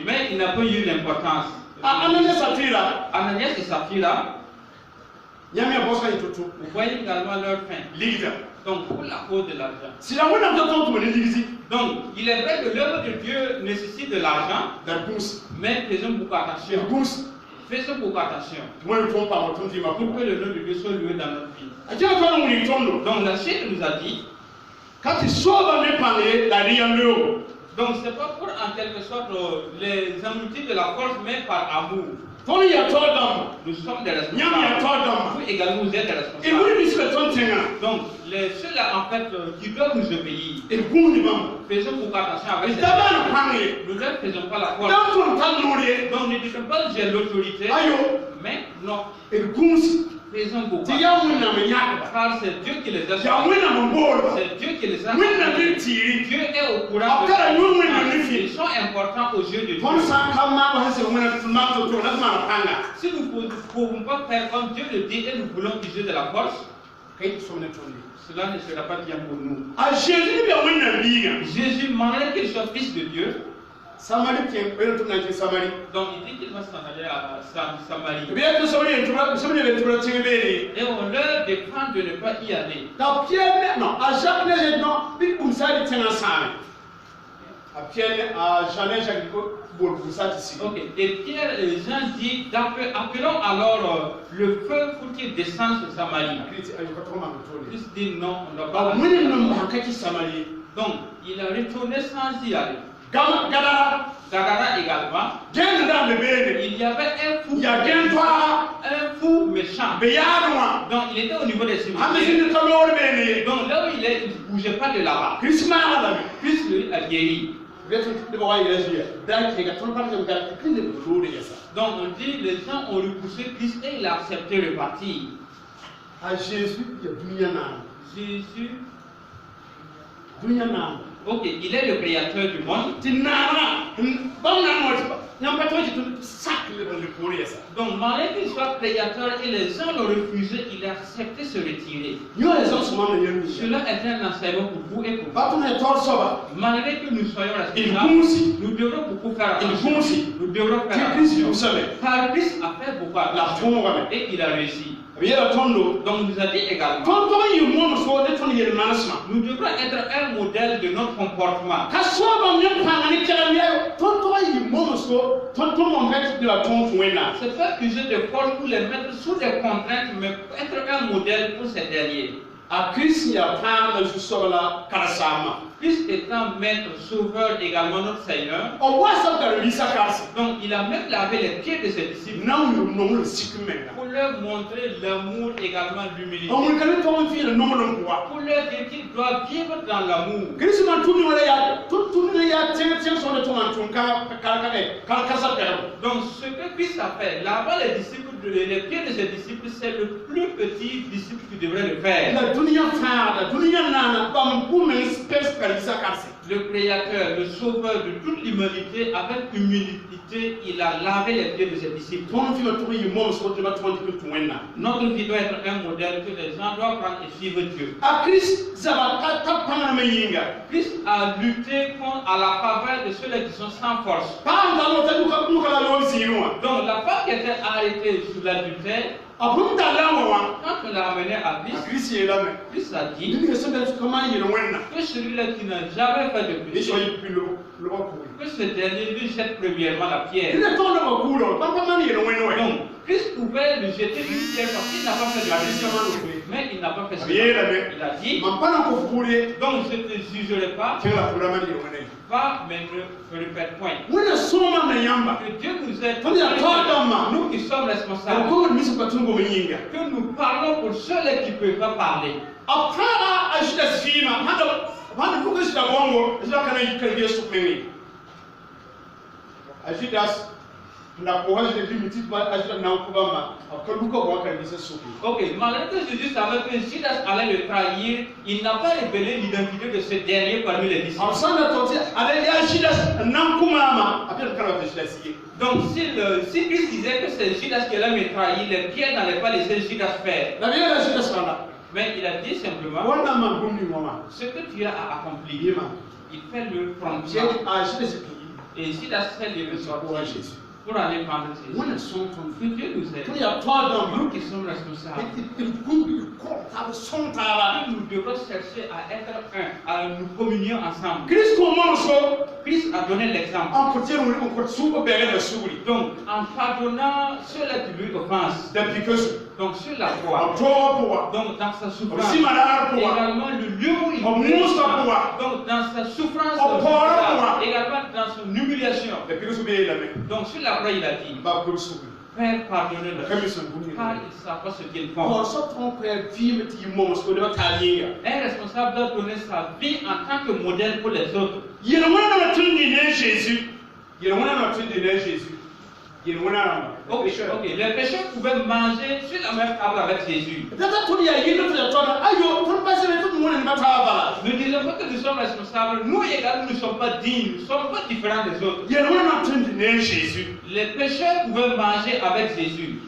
Mais il n'a pas eu l'importance. Ananias et Saphira. Vous voyez également leur fin. Donc pour la cause de l'argent. Donc il est vrai que l'œuvre de Dieu nécessite de l'argent. Mais faisons beaucoup attention. Faisons beaucoup attention. Pour que le nom de Dieu soit loué dans notre vie. Donc la Chine nous a dit. Donc c'est pas pour en quelque sorte les amitiés de la force, mais par amour. Nous sommes des responsables. Vous également vous êtes des responsables. Donc les ceux-là en fait qui doivent nous obéir. Faisons beaucoup attention avec ces choses. Nous ne faisons pas la force. Donc ne disons pas que j'ai l'autorité. Mais non. Faisons beaucoup. Car c'est Dieu qui les a. C'est Dieu qui les a. Dieu est au courant de ils sont importants aux yeux de Dieu. Si nous ne pouvons pas faire comme Dieu le dit et nous voulons user de la force, cela ne sera pas bien pour nous. Jésus malgré qu'il soit fils de Dieu. Donc il dit qu'il va s'en aller à Samarie. Et on leur défend de ne pas y aller. Ok, et Pierre et Jean dit appelons alors le feu pour qu'il descende sur Samarie. Christ dit non, on ne doit pas aller. Donc il a retourné sans y aller. Gadara également. Il y avait un fou méchant. Donc il était au niveau des cimetières. Donc là où il est, il ne bougeait pas de là-bas. Christ lui a guéri. Donc on dit les gens ont repoussé Christ et il a accepté de partir. Jésus. Ok, il est le créateur du monde. Donc, malgré qu'il soit créateur et les gens l'ont refusé, il a accepté de se retirer. Cela est un enseignement pour vous et pour vous. Malgré que nous soyons responsables, nous devrons beaucoup faire attention. Nous devrons faire attention. Car Christ a fait beaucoup attention et il a réussi. Donc nous a dit également, nous devrons être un modèle de notre comportement. C'est pas user de force pour les mettre sous des contraintes, mais être un modèle pour ces derniers. Christ étant maître, sauveur, également notre Seigneur. Donc il a même lavé les pieds de ses disciples pour leur montrer l'amour, également l'humilité. Pour leur dire qu'ils doivent vivre dans l'amour. Donc ce que Christ a fait, laver les pieds de ses disciples, c'est le plus petit disciple qui devrait le faire. Le Créateur, le Sauveur de toute l'humanité, avec humilité, il a lavé les pieds de ses disciples. Notre vie doit être un modèle que les gens doivent prendre et suivre Dieu. Christ a lutté à la faveur de ceux qui sont sans force. Donc la femme qui était arrêtée sous l'adultère, quand on l'a amené à Christ, Christ a dit que celui-là qui n'a jamais fait de péché, que ce dernier lui jette premièrement la pierre. Donc, Christ pouvait lui jeter une pierre parce qu'il n'a pas fait de péché. Mais il n'a pas fait ça. Il a dit, donc je ne te jugerai pas. Va, mais ne répète point. Que Dieu nous aide, nous qui sommes responsables, que nous parlons pour ceux qui ne peuvent pas parler. Ok, malgré que Jésus savait que Judas allait le trahir, il n'a pas révélé l'identité de ce dernier parmi les disciples. Donc si Christ disait que c'est Judas qui allait me trahir, les pierres n'allaient pas laisser Judas faire. Mais il a dit simplement, ce que tu as accompli, il fait le promptement. Et Judas fait le sortir pour aller prendre Jésus. Que Dieu nous aide. Nous qui sommes responsables. Nous devons chercher à être un, à nous communier ensemble. Christ a donné l'exemple. Donc, en pardonnant ceux-là qui lui offensent, donc sur la croix, donc dans sa souffrance, également le lieu où il est, donc dans sa souffrance, également dans son humiliation. Donc sur la croix, il a dit, Père, pardonnez-leur, car ils ne savent pas ce qu'ils font. Un responsable doit donner sa vie en tant que modèle pour les autres. Ok, les pécheurs pouvaient manger sur la même table avec Jésus. Ne disons pas que nous sommes responsables, nous également nous ne sommes pas dignes, nous ne sommes pas différents des autres. Les pécheurs pouvaient manger avec Jésus.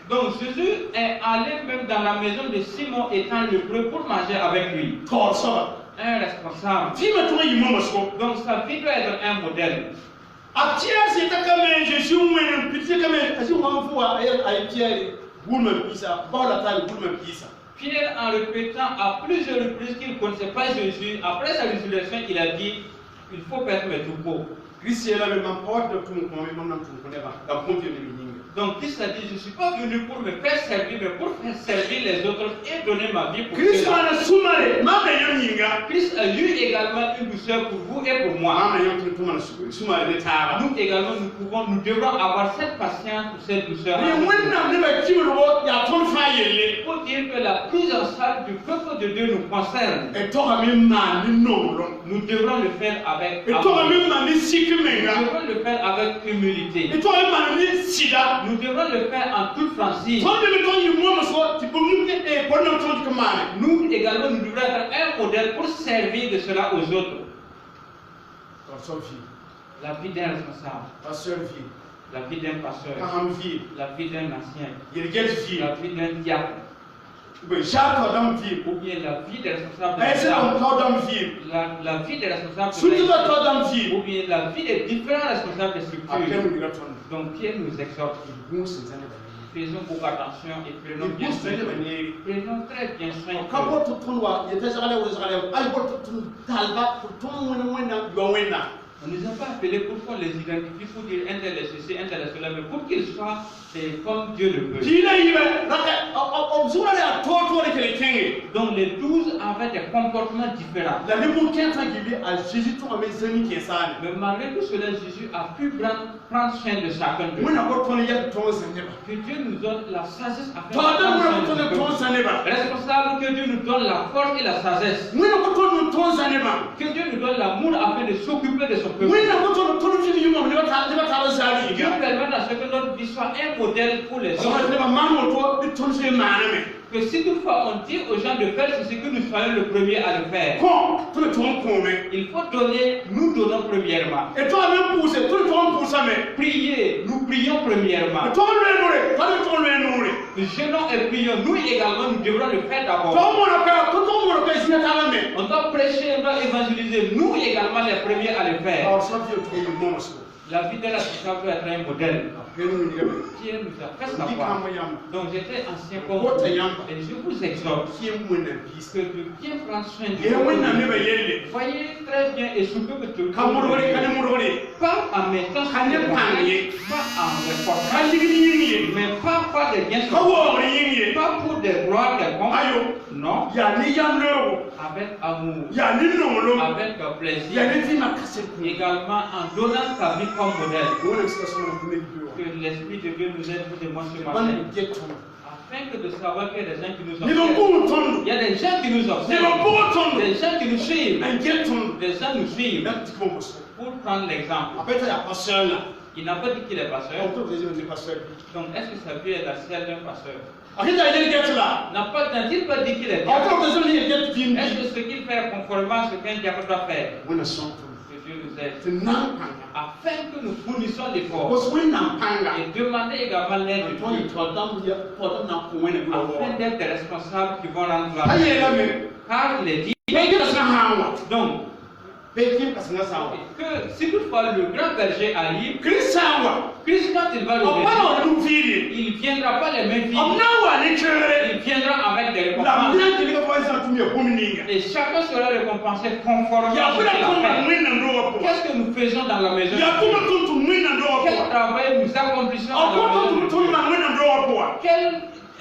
Donc Jésus est allé même dans la maison de Simon étant lépreux pour manger avec lui. Un responsable. Donc sa vie doit être un modèle. Pierre, en répétant à plusieurs reprises qu'il ne connaissait pas Jésus, après sa résurrection, il a dit, il faut perdre mes troupeaux. Donc Christ a dit, je ne suis pas venu pour me faire servir, mais pour faire servir les autres et donner ma vie pour Christ a eu également une douceur pour vous et pour moi. Nous également, nous devrons avoir cette patience ou cette douceur. Pour dire que la prise en charge du peuple de Dieu nous concerne. Nous devrons le faire avec amour. Nous devrons le faire avec humilité. Nous devrons le faire en toute franchise. Nous également, nous devrons être un modèle pour servir de cela aux autres. La vie d'un responsable, la vie d'un pasteur, la vie d'un ancien, la vie d'un diacre, ou bien la vie des responsables la vie des responsables ou bien la vie des différents responsables des structures. Donc Pierre nous exhorte, faisons beaucoup attention et prenons bien soin, prenons très bien soin. On ne nous a pas appelés pour qu'on les identifie, pour dire un tel est ceci, un tel est cela, mais pour qu'ils soient comme Dieu le veut. Donc les 12 avaient des comportements différents. Mais malgré tout cela, Jésus a pu prendre soin de chacun d'eux. Que Dieu nous donne la sagesse afin de prendre soin de chacun. Responsable, que Dieu nous donne la force et la sagesse. Que Dieu nous donne l'amour afin de s'occuper de son peuple. Dieu permet à ce que notre vie soit un modèle pour les autres. Que si toutefois on dit aux gens de faire ce que nous soyons le premier à le faire. Il faut donner, nous donnons premièrement. Prier, nous prions premièrement. Nous jeûnons et prions, nous également nous devrons le faire d'abord. On doit prêcher, on doit évangéliser, nous également les premiers à le faire. La vie de la Christiane peut être un modèle. Dieu nous a fait savoir. Donc j'étais ancien comme vous, et je vous exhorte que de bien prendre soin de vous. Voyez très bien et ce que vous te pas en mettant pas en reportant, mais pas des biens, pas pour des gloires quelconques. Non, avec amour, avec plaisir, également en donnant sa vie comme modèle. Que l'Esprit de Dieu nous aide pour moi ce matin. Afin que de savoir qu'il y a des gens qui nous observent. Il y a des gens qui nous observent. Des gens qui nous suivent. Des gens nous suivent. Pour prendre l'exemple. Il n'a pas dit qu'il est pasteur. Donc est-ce que sa vie est la celle d'un pasteur? N'a-t-il pas dit qu'il est diacre? Est-ce que ce qu'il fait est conformément à ce qu'un diacre doit faire? Que Dieu nous aide. Afin que nous fournissons l'effort. Et demander également l'aide de Dieu. Afin d'être des responsables qui vont rendre la vie. Car il est dit. Donc, que si toutefois le grand berger arrive, Christ quand il va le revêtir, il ne viendra pas les mains vides. Il viendra avec des récompenses. Et chacun sera récompensé conformément à ce qu'il a fait. Qu'est-ce que nous faisons dans la maison? Quel travail nous accomplissons dans la maison? Quel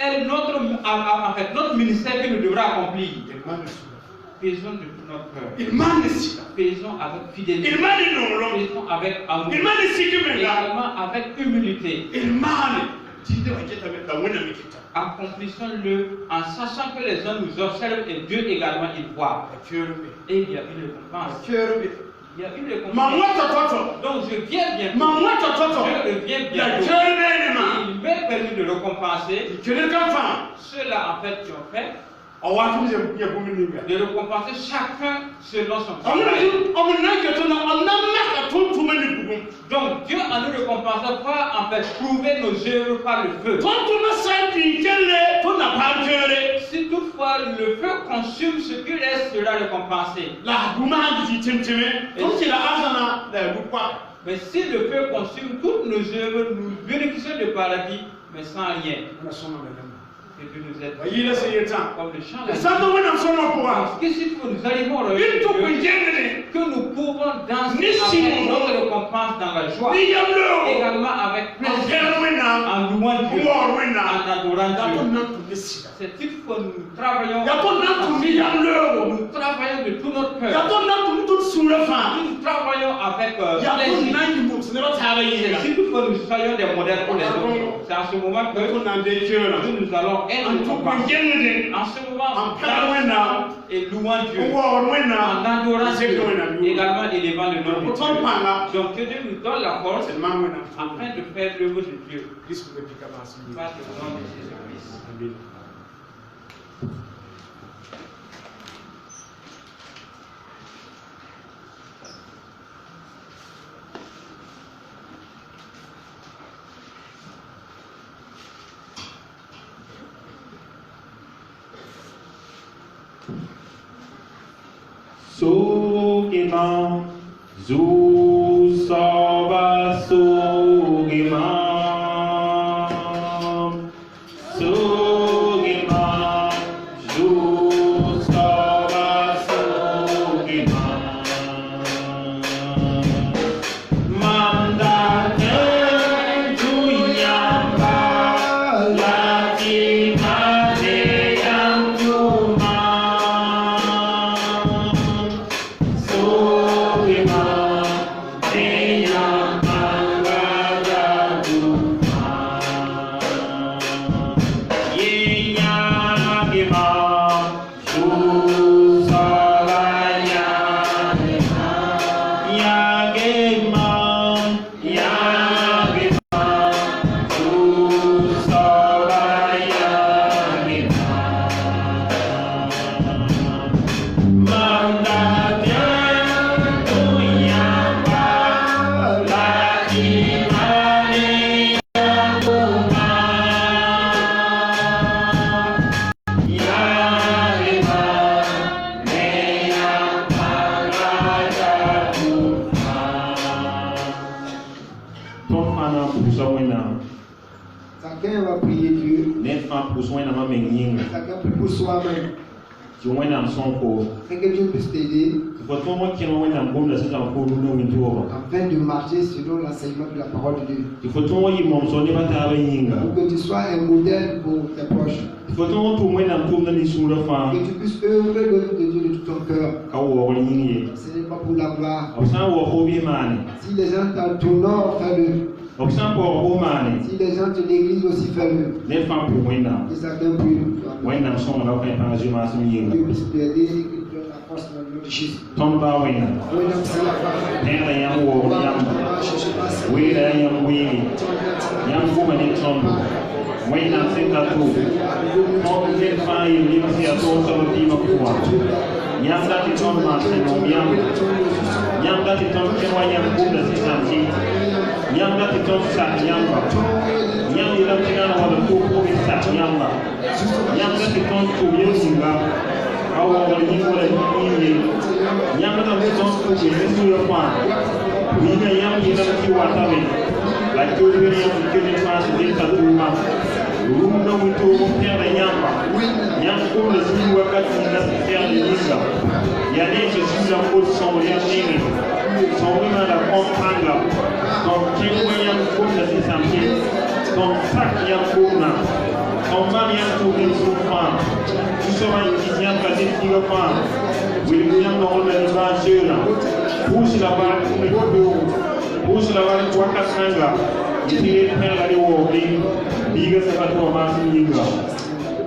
est notre ministère que nous devrons accomplir? Faisons de tout notre cœur. Faisons avec fidélité. Faisons avec amour. Également avec humilité. Accomplissons-le en sachant que les gens nous observent et Dieu également il voit. Et il y a une récompense. Il y a une récompense. Donc je viens bientôt. Je reviens bientôt. Il m'est permis de récompenser ceux-là en fait qui ont fait. De récompenser chacun selon son travail. Donc Dieu en nous récompensant va en fait prouver nos œuvres par le feu. Si toutefois le feu consume, ce qui reste sera récompensé. Mais si le feu consume toutes nos œuvres, nous bénéficions du paradis, mais sans rien. Que Dieu nous aide. Comme le chant l'a dit. Parce que si nous arrivons au royaume de Dieu, que nous pouvons danser avec notre récompense dans la joie, également avec plaisir, en louant Dieu, en adorant Dieu. C'est il faut nous travaillons de tout notre cœur. Nous travaillons avec plaisir. C'est il faut nous soyons des modèles pour les autres. C'est à ce moment que nous allons être en ce moment et louant Dieu, en adorant Dieu, également élevant le nom de Dieu. Donc que Dieu nous donne la force afin de faire l'œuvre de Dieu. Par le nom de Jésus-Christ. Amen. Sugimam, Zusava Sugimam, Sugimam, Zusava Sugimam, Chacun va prier Dieu. Chacun prie pour soi-même. Et que Dieu puisse t'aider afin de marcher selon l'enseignement de la parole de Dieu. Pour que tu sois un modèle pour tes proches. Que tu puisses œuvrer le nom de Dieu de tout ton cœur. Ce n'est pas pour la gloire. Si les gens t'honorent, fais-le. Si les gens te négligent aussi, fais-le. Que chacun prie. Dieu puisse t'aider et que tu donnes la force dans le nom de Jésus.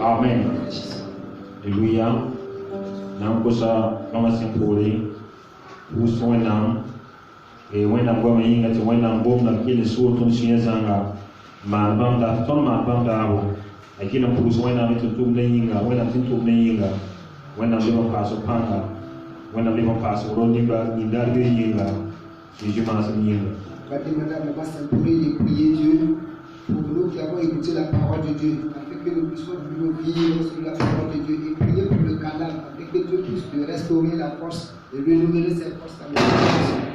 Amen. Alléluia. Namkosa kama simpoli uswenam wena ngoma yinga ti wena ngoma kile suo ton shienzanga ma banda ton ma banda abo akina puso wena mitu tumle yinga wena tintumle yinga wena limo paso panga wena limo paso rondiba nindarbe yinga jijuma yinga. Madame va s'imposer de prier Dieu pour nous qui avons écouté la parole de Dieu, afin que nous puissions vivre sur la parole de Dieu et prier pour le cadavre, afin que Dieu puisse lui restaurer la force et renouveler ses forces dans le nom de Jésus.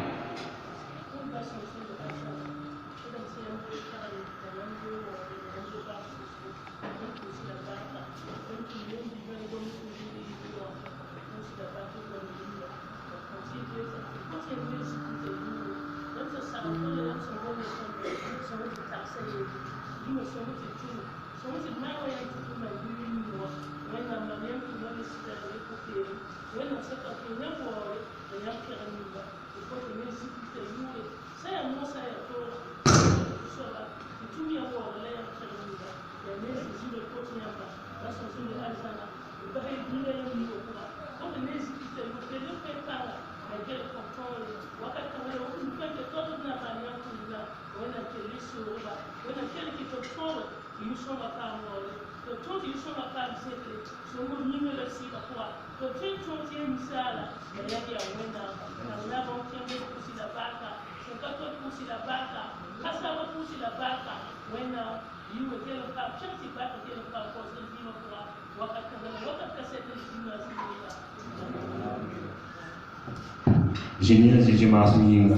Génie c'est Jimas Minga.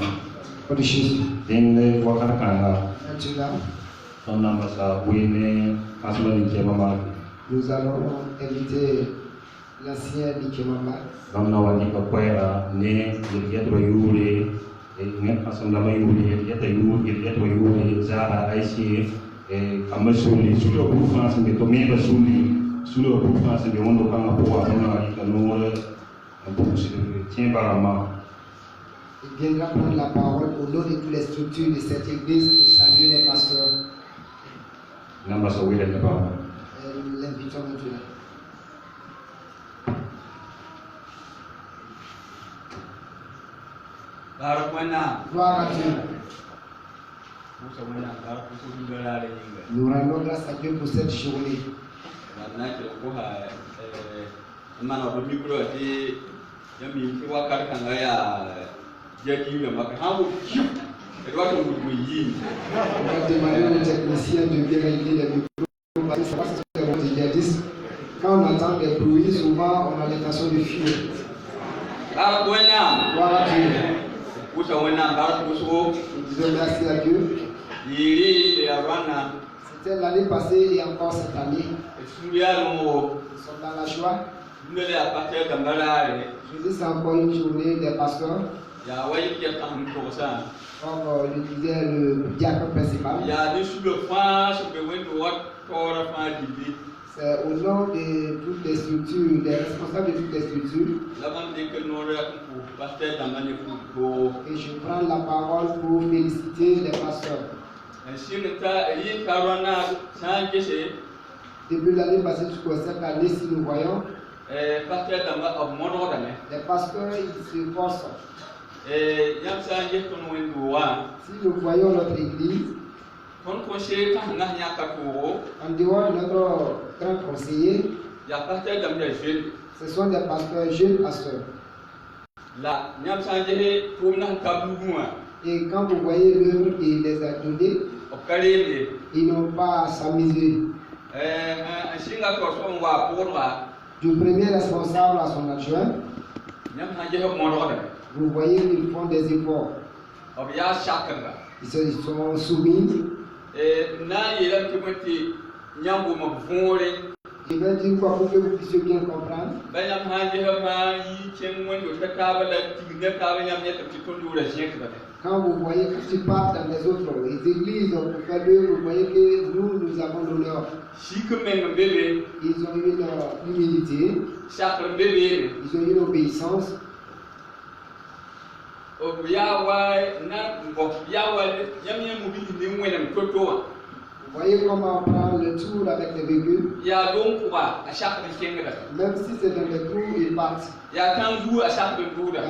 Pour Jésus. Dende Wakakanga. Maintenant, Ton nambasa Wene Asma Nikemama. nous allons inviter l'ancien Nikemama. Namna Wanika Kwera, Ne, Yetro Yuri, Net Asamba Yuri, Yeta Yuri, Yetro Yuri, Zara, Aïsi, Amasuli, Sulu France, mais comme il va Sulu France, mais on doit pas pouvoir Tiens, Il viendra prendre la parole au nom de toutes les structures de cette église pour saluer les pasteurs. Nous l'invitons maintenant. Gloire à Dieu. Nous rendons grâce à Dieu pour cette journée. On va demander aux techniciens de bien régler les micros parce que ça va se faire au djihadistes. Quand on entend des bruits, souvent on a l'intention de fuir. Gloire à Dieu. Nous disons merci à Dieu. C'était l'année passée et encore cette année. Ils sont dans la joie. Jeudi, c'est encore une journée des pasteurs. Comme le disait le diacre principal. C'est au nom de toutes les structures, des responsables de toutes les structures. Et je prends la parole pour féliciter les pasteurs. Depuis l'année passée jusqu'à cette année, si nous voyons, les pasteurs ils se forcent. Si nous voyons notre église, en dehors de notre grand conseiller, ce sont des pasteurs, jeunes pasteurs. Et quand vous voyez l'œuvre qu'il les a donnée, ils n'ont pas à s'amuser. Du premier responsable à son adjoint, vous voyez qu'ils font des efforts. Ils sont soumis. Je vais dire quoi pour que vous puissiez bien comprendre. Quand vous voyez que tu pars dans les autres églises pour faire l'œuvre, vous voyez que nous avons l'honneur. Ils ont une humilité, ils ont une obéissance. Vous voyez comment on prend le tour avec les véhicules. Même si c'est dans les trous, ils partent. Dans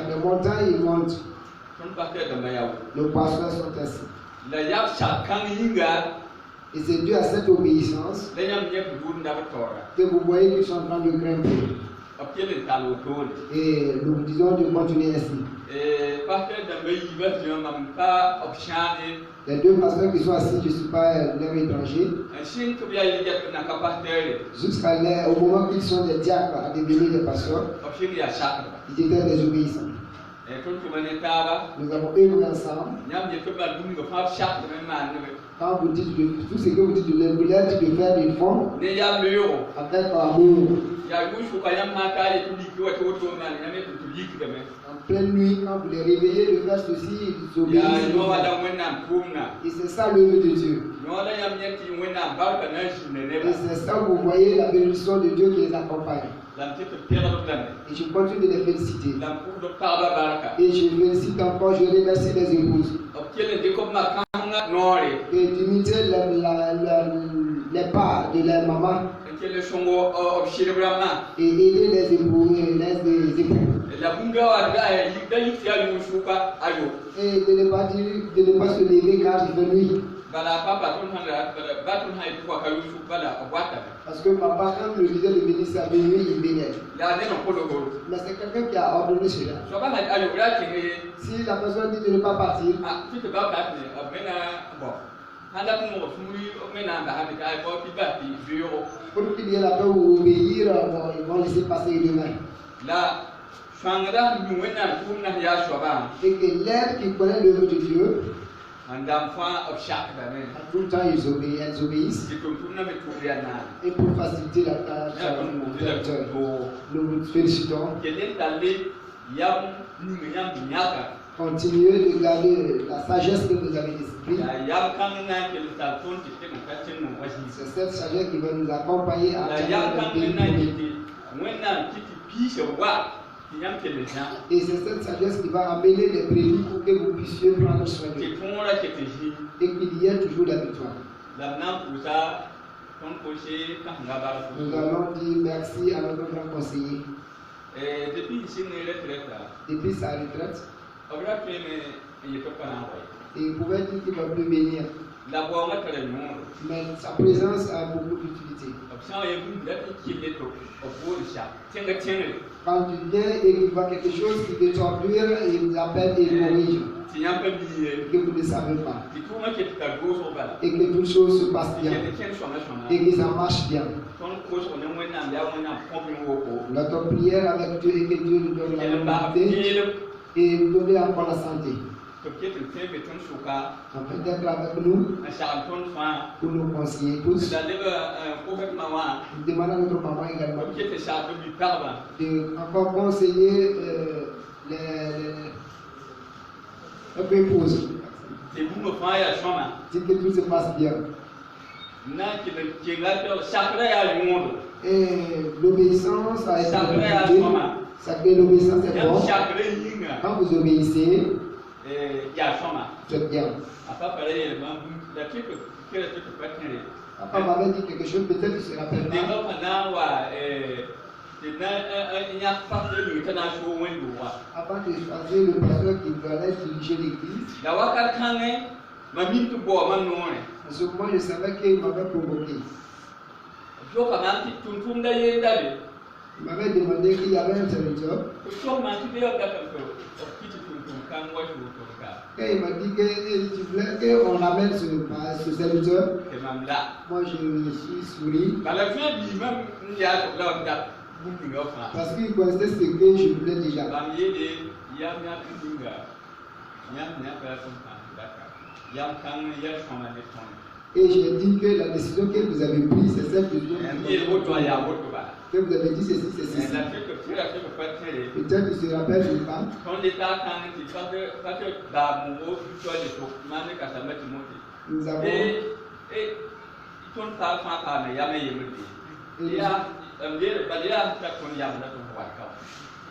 les montagnes, ils montent. Nos pasteurs sont ainsi. Et c'est dû à cette obéissance que vous voyez qu'ils sont en train de grimper. Et nous vous disons de continuer ainsi. Les deux pasteurs qui sont assis, je ne suis pas leur étranger. Jusqu'à au moment qu'ils sont des diacres à devenir des pasteurs, ils étaient des obéissants. Nous avons œuvré ensemble. Quand vous dites tout ce que vous dites, vous leur dites de faire du fond avec amour. En pleine nuit, quand vous les réveillez de faire ceci, ils obéissent. Et c'est ça l'œuvre de Dieu. Et c'est ça que vous voyez la bénédiction de Dieu qui les accompagne. Et je continue de les féliciter. Et je félicite encore, je remercie les épouses. Et d'imiter les pas de leur maman. Et aider les époux. Et de ne pas se lever quand il fait nuit. Parce que papa, quand le disait de venir à minuit, il venait. Mais c'est quelqu'un qui a ordonné cela. Si la personne dit de ne pas partir, pour qu'il y ait la peur ou obéir, ils vont laisser passer demain. Et que l'aide qui connaît l'œuvre de Dieu, à tout le temps ils obéissent. Et pour faciliter la tâche, nous vous félicitons. Continuez de garder la sagesse que vous avez d'esprit. C'est cette sagesse qui va nous accompagner à travers le pays. Et c'est cette sagesse qui va amener les brebis pour que vous puissiez prendre soin d'eux. Et qu'il y ait toujours la victoire. Nous allons dire merci à notre grand conseiller. Depuis sa retraite, il pouvait dire qu'il ne va plus venir. Mais sa présence a beaucoup d'utilité. Quand tu viens et qu'il voit quelque chose qui te torture, il l'appelle et il corrige. Que vous ne savez pas. Et que toutes choses se passent bien. Et que ça marche bien. Notre prière avec Dieu et que Dieu nous donne la liberté et nous donne encore la santé. afin d'être avec nous, pour nous conseiller tous. Nous demandons à notre maman également de encore conseiller notre épouse. Dire que tout se passe bien. Et l'obéissance a été sacré, l'obéissance est bonne. Quand vous obéissez, c'est bien. Papa m'avait dit quelque chose, peut-être que je ne me rappelle pas. Avant de choisir le pasteur qui doit aller diriger l'église, en ce moment je savais qu'il m'avait provoqué. Il m'avait demandé qu'il y avait un serviteur. Et il m'a dit que tu voulais qu'on amène ce serviteur. Moi je me suis souri. Parce qu'il connaissait ce que je voulais déjà. Et j'ai dit que la décision que vous avez prise, c'est celle que vous avez dit ceci, c'est ceci. Peut-être qu'il se rappelle une femme. Nous avons.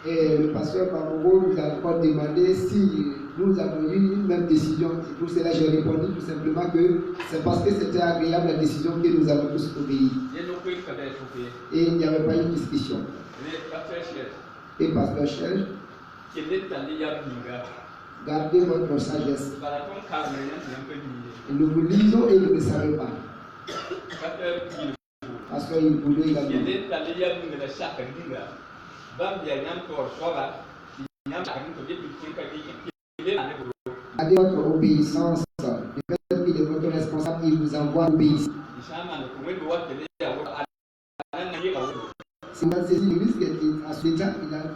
Et le pasteur Bamogo nous a encore demandé si nous avons eu une même décision. Et pour cela, j'ai répondu tout simplement que c'est parce que c'était agréable la décision que nous avons tous obéi. Et il n'y avait pas une discussion. Et pasteur Cher, gardez votre sagesse. Et nous vous lisons et vous ne savez pas. Parce qu'il voulait également. Gardez votre obéissance. Le fait qu'il est votre responsable, il vous envoie obéir. C'est dans ces églises qu'il a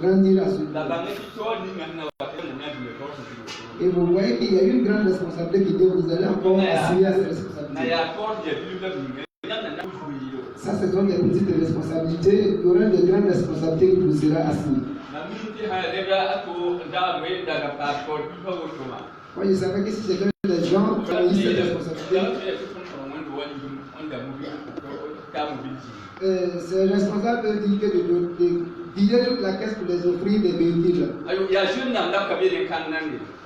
grandi à ce moment. Et vous voyez qu'il y a une grande responsabilité qui vous allez encore assumer à cette responsabilité. Ça, ce sont des petites responsabilités. Il y aura de grandes responsabilités qui vous seront assignées. Moi, je savais que si c'était les gens qui ont eu cette responsabilité, c'est responsable de vider toute la caisse pour les offrir des véhicules.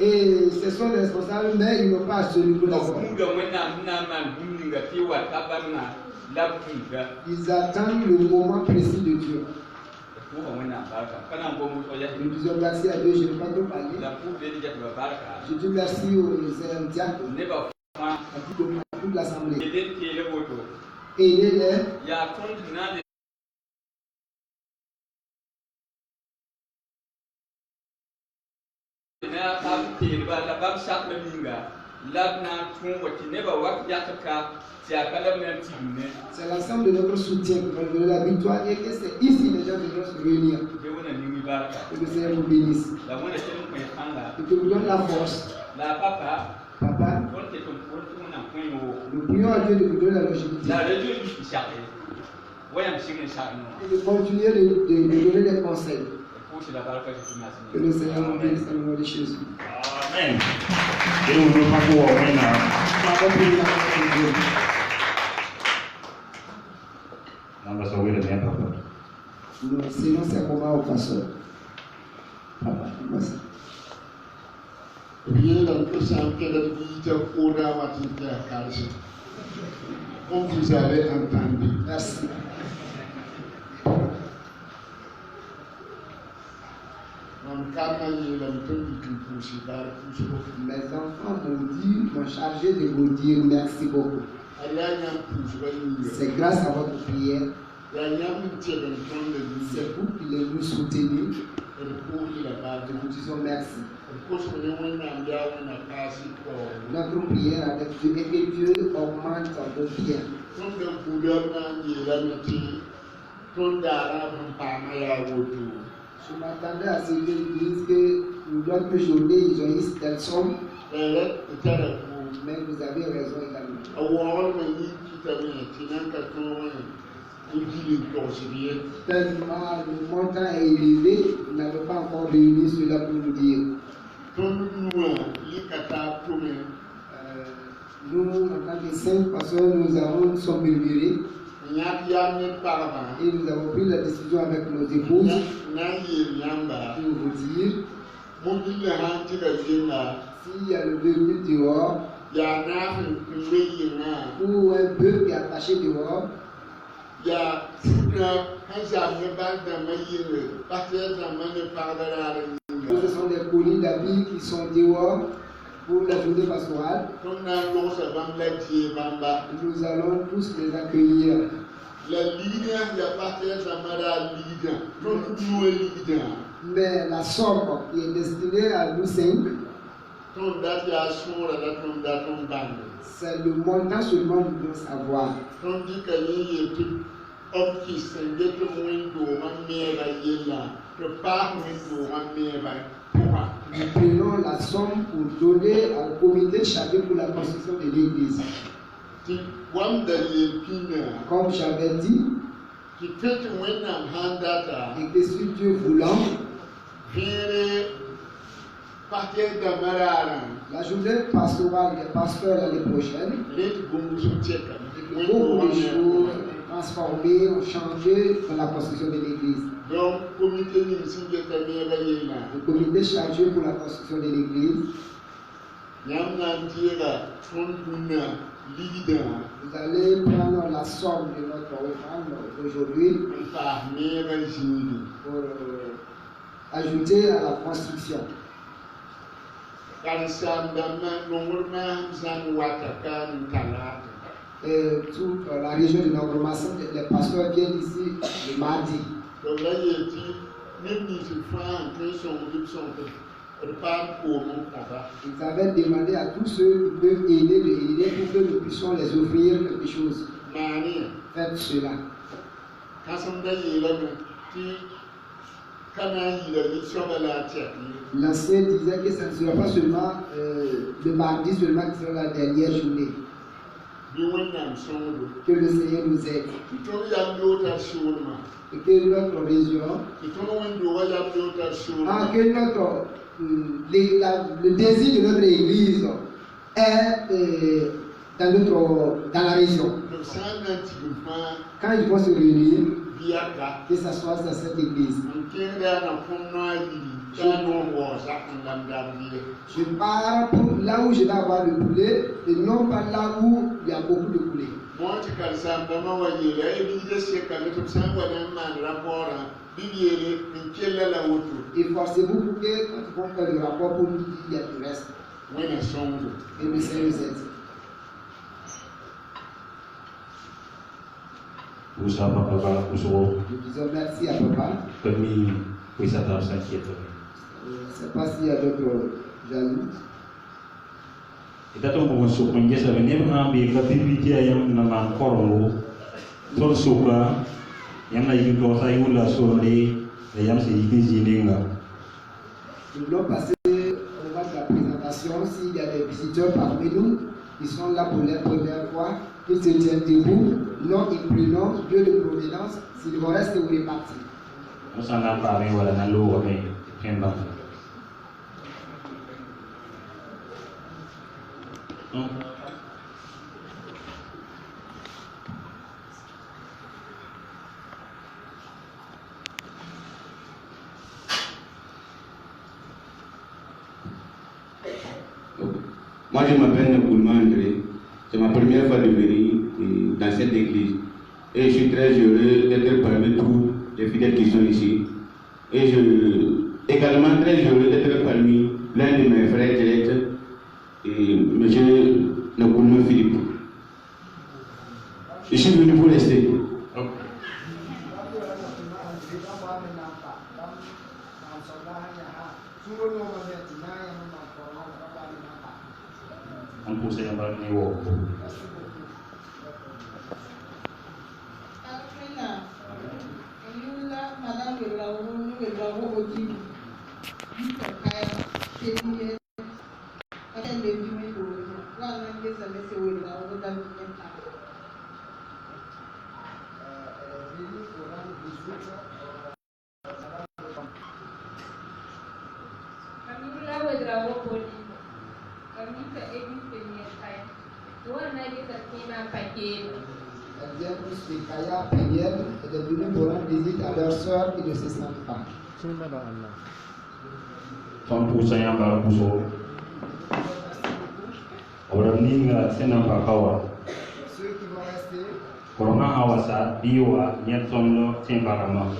Et ce sont les responsables, mais ils n'ont pas absolument la foi. Ils attendent le moment précis de Dieu. Nous disons merci à Dieu, je ne vais pas trop parler. Je dis merci aux diacres, à toute l'assemblée. Et il est là. C'est l'ensemble de notre soutien qui va donner la victoire et que c'est ici les gens devront se réunir. Que le Seigneur vous bénisse. Et que vous donne la force. Papa, nous prions à Dieu de vous donner la longévité. Et de continuer de donner des conseils. Que le Seigneur vous bénisse dans le nom de Jésus. Amen. Et nous ne pouvons pas voir maintenant. Sinon, c'est comment au pasteur. Papa, merci. Comme vous avez entendu. Merci. Mes enfants m'ont chargé de vous dire merci beaucoup. C'est grâce à votre prière. C'est vous qui nous soutenez. Nous vous disons merci. Notre prière avec Dieu et que Dieu augmente vos biens. Je m'attendais à ce qu'ils disent que Une autre journée, ils ont eu telle somme, mais vous avez raison également. Tellement le montant est élevé, vous n'avez pas encore réuni cela pour nous dire. Nous, en tant que 5 personnes, nous sommes murmurés et nous avons pris la décision avec nos épouses pour vous dire s'il y a le venu dehors ou un bœuf qui est attaché dehors, ce sont des colis d'habits qui sont dehors pour la journée pastorale. Nous allons tous les accueillir. Mais la somme qui est destinée à nous 5, c'est le montant seulement nous devons savoir. Nous prenons la somme pour donner au comité chargé pour la construction de l'église. Comme j'avais dit, et que si Dieu voulant, la journée pastorale des pasteurs l'année prochaine, beaucoup de choses transformées, ont changé dans la construction de l'église. Donc, le comité chargé pour la construction de l'église, vous allez prendre la somme de notre offrande aujourd'hui pour ajouter à la construction. Et toute la région de Nord-Massam, les pasteurs viennent ici le mardi. Ils avaient demandé à tous ceux qui peuvent aider de aider pour que nous puissions les offrir quelque chose. Faites cela. L'ancien disait que ça ne sera pas seulement le mardi seulement qui sera la dernière journée. Que le Seigneur nous aide. Et que notre région, que le désir de notre église est dans la région. Quand ils vont se réunir, que ça soit dans cette église. Je pars pour là où je vais avoir le poulet et non pas là où il y a beaucoup de poulet. Et forcez-vous pour que quand ils vont faire le rapport pour nous dire qu'il y a du reste. Et le Seigneur nous aide. Nous disons merci à papa. Je ne sais pas s'il y a d'autres jaloux. Kita tu bukan sukan je sebenarnya mengambil kepikiran yang nama korong tu suka yang lagi dosa yang ulah suri yang sedikit jining lah. Nous voulons passer au moment de la présentation. S'il y a des visiteurs parmi nous qui sont là pour la première fois, qu'ils se tiennent debout, nom et prénom, lieu de provenance. S'il vous reste, vous repartez. Nous sommes là pour aller voir la loi mais kembang. Moi, je m'appelle Naboulma André. C'est ma première fois de venir dans cette église. Et je suis très heureux d'être parmi tous les fidèles qui sont ici. Et je suis également très heureux d'être parmi l'un de mes frères directs, M. Naboulma Philippe. Je suis venu pour rester. On peut se avoir un niveau. Madame, elle est venue pour rendre visite. Elle vient plus de Kaya Péniel, elle est venue pour rendre visite à leur soeur qui ne se sentent pas. Ton pusa yang baru puso. Orang ni nggak senang bakawa. Ceux qui vont rester, Corona awasa biwa nyetom lo timbarama.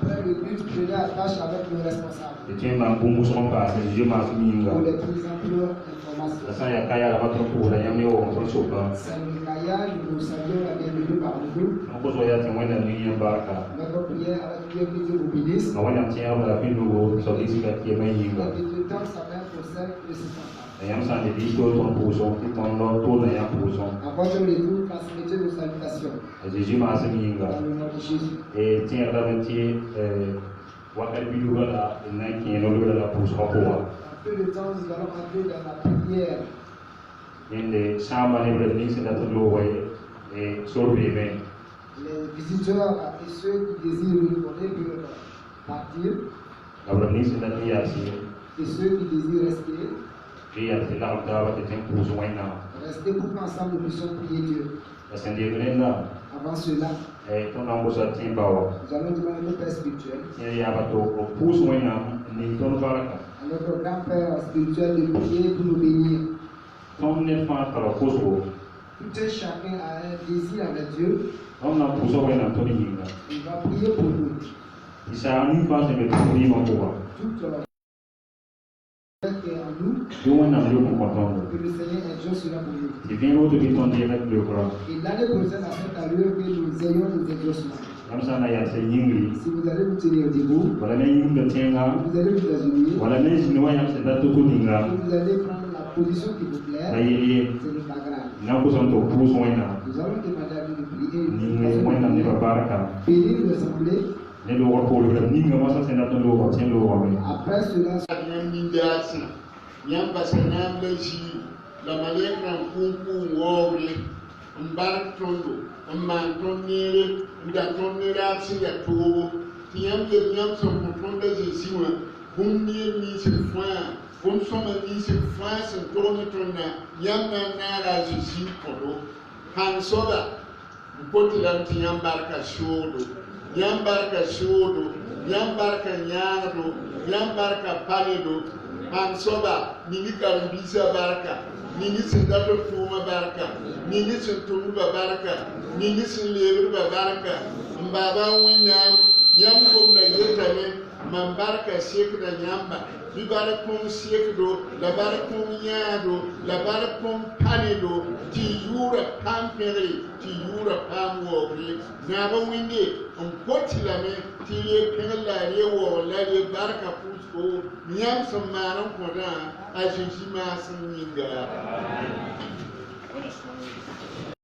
après le but, prenez la tâche avec le responsable Di timba bumbu sompa se juma pour suminga. les plus amples informations. Saya kaya la patro pura yang ni orang tersopa. Salut Kaya, nous vous saluons la bienvenue parmi nous. Aku soya timwena ni yang barka. Notre prière avec Dieu que Dieu vous bénisse. Nawanya tiang la pindu so disika kia mai Et yinga. de temps sa mère pour celle qui ne se sent pas. Yang sa di disto ton puso ti ton lo to la yang puso. À votre retour, transmettez nos salutations Jésus ma seminga. dans le nom de Jésus. Et tiang la menti wakal bidu la na kien lo la puso ko wa. En peu de temps, nous allons entrer dans la prière. Yende sama ni bre ni senda to lo way e sorbe me. Les visiteurs et ceux qui désirent retourner peuvent partir. La bre ni senda ni ya si Et ceux qui désirent rester, ya si la da wa te tem puso waina. restez pour qu'ensemble nous puissions prier Dieu. La sende brenda Avant cela, e to na ngosa timba wa. nous allons demander au Père spirituel, Ya ba to o puso waina ni ton baraka. à notre grand-père spirituel de prier pour nous bénir. Ton ne fa para puso. Tout un chacun a un désir avec Dieu. On na puso waina to ni yinga. Il va prier pour nous. Isa ni fa se me to ni ma ko. Toute la qui est en nous, Yo wana yo ko kontondo. que le Seigneur est Dieu sera pour nous. Ti vien lo to bi ton di avec le courant. Et l'année prochaine, à cette allure, que nous ayons nos exaucements. Amsa na ya se yingri. Si vous allez vous tenir debout, Wala na yinga tenga. vous allez vous agenouiller, Wala na sinwa ya se da to to dinga. et vous allez prendre la position qui vous Na plaît, yeye ce n'est pas grave. na ko son to puso waina. Nous allons demander à Dieu de prier. Ni waina ni ba baraka. Bénir l'assemblée. Ne lo ko le ni nga masa se na to lo ko ten lo ko me. Après cela, Nyam nindaasi nyam basanam leji la malekra kumpu ngore mbar tondo man tonnere nda tonnera si ya to nyam de nyam so tonda je siwa bunni ni se fa bun soma ni se fa se tonni tonna nyam na nara je si kodo han soba potilam ti nyam barka shodo nyam barka shodo nyam barka nyaado nyam barka paledo han soba nini karambisa barka nini sindato tuma barka nini sintumba barka nini sinleberba barka mbaba winyam nyam gomna yetane man barka sekda nyamba bi barakum sekdo la barakum nyaado la barakum paledo ti yura pampere ti yura pamwobre naba winde on potilame ti le pengla rewo la le barka pusko nyam samaran koda a jinjima sun yinga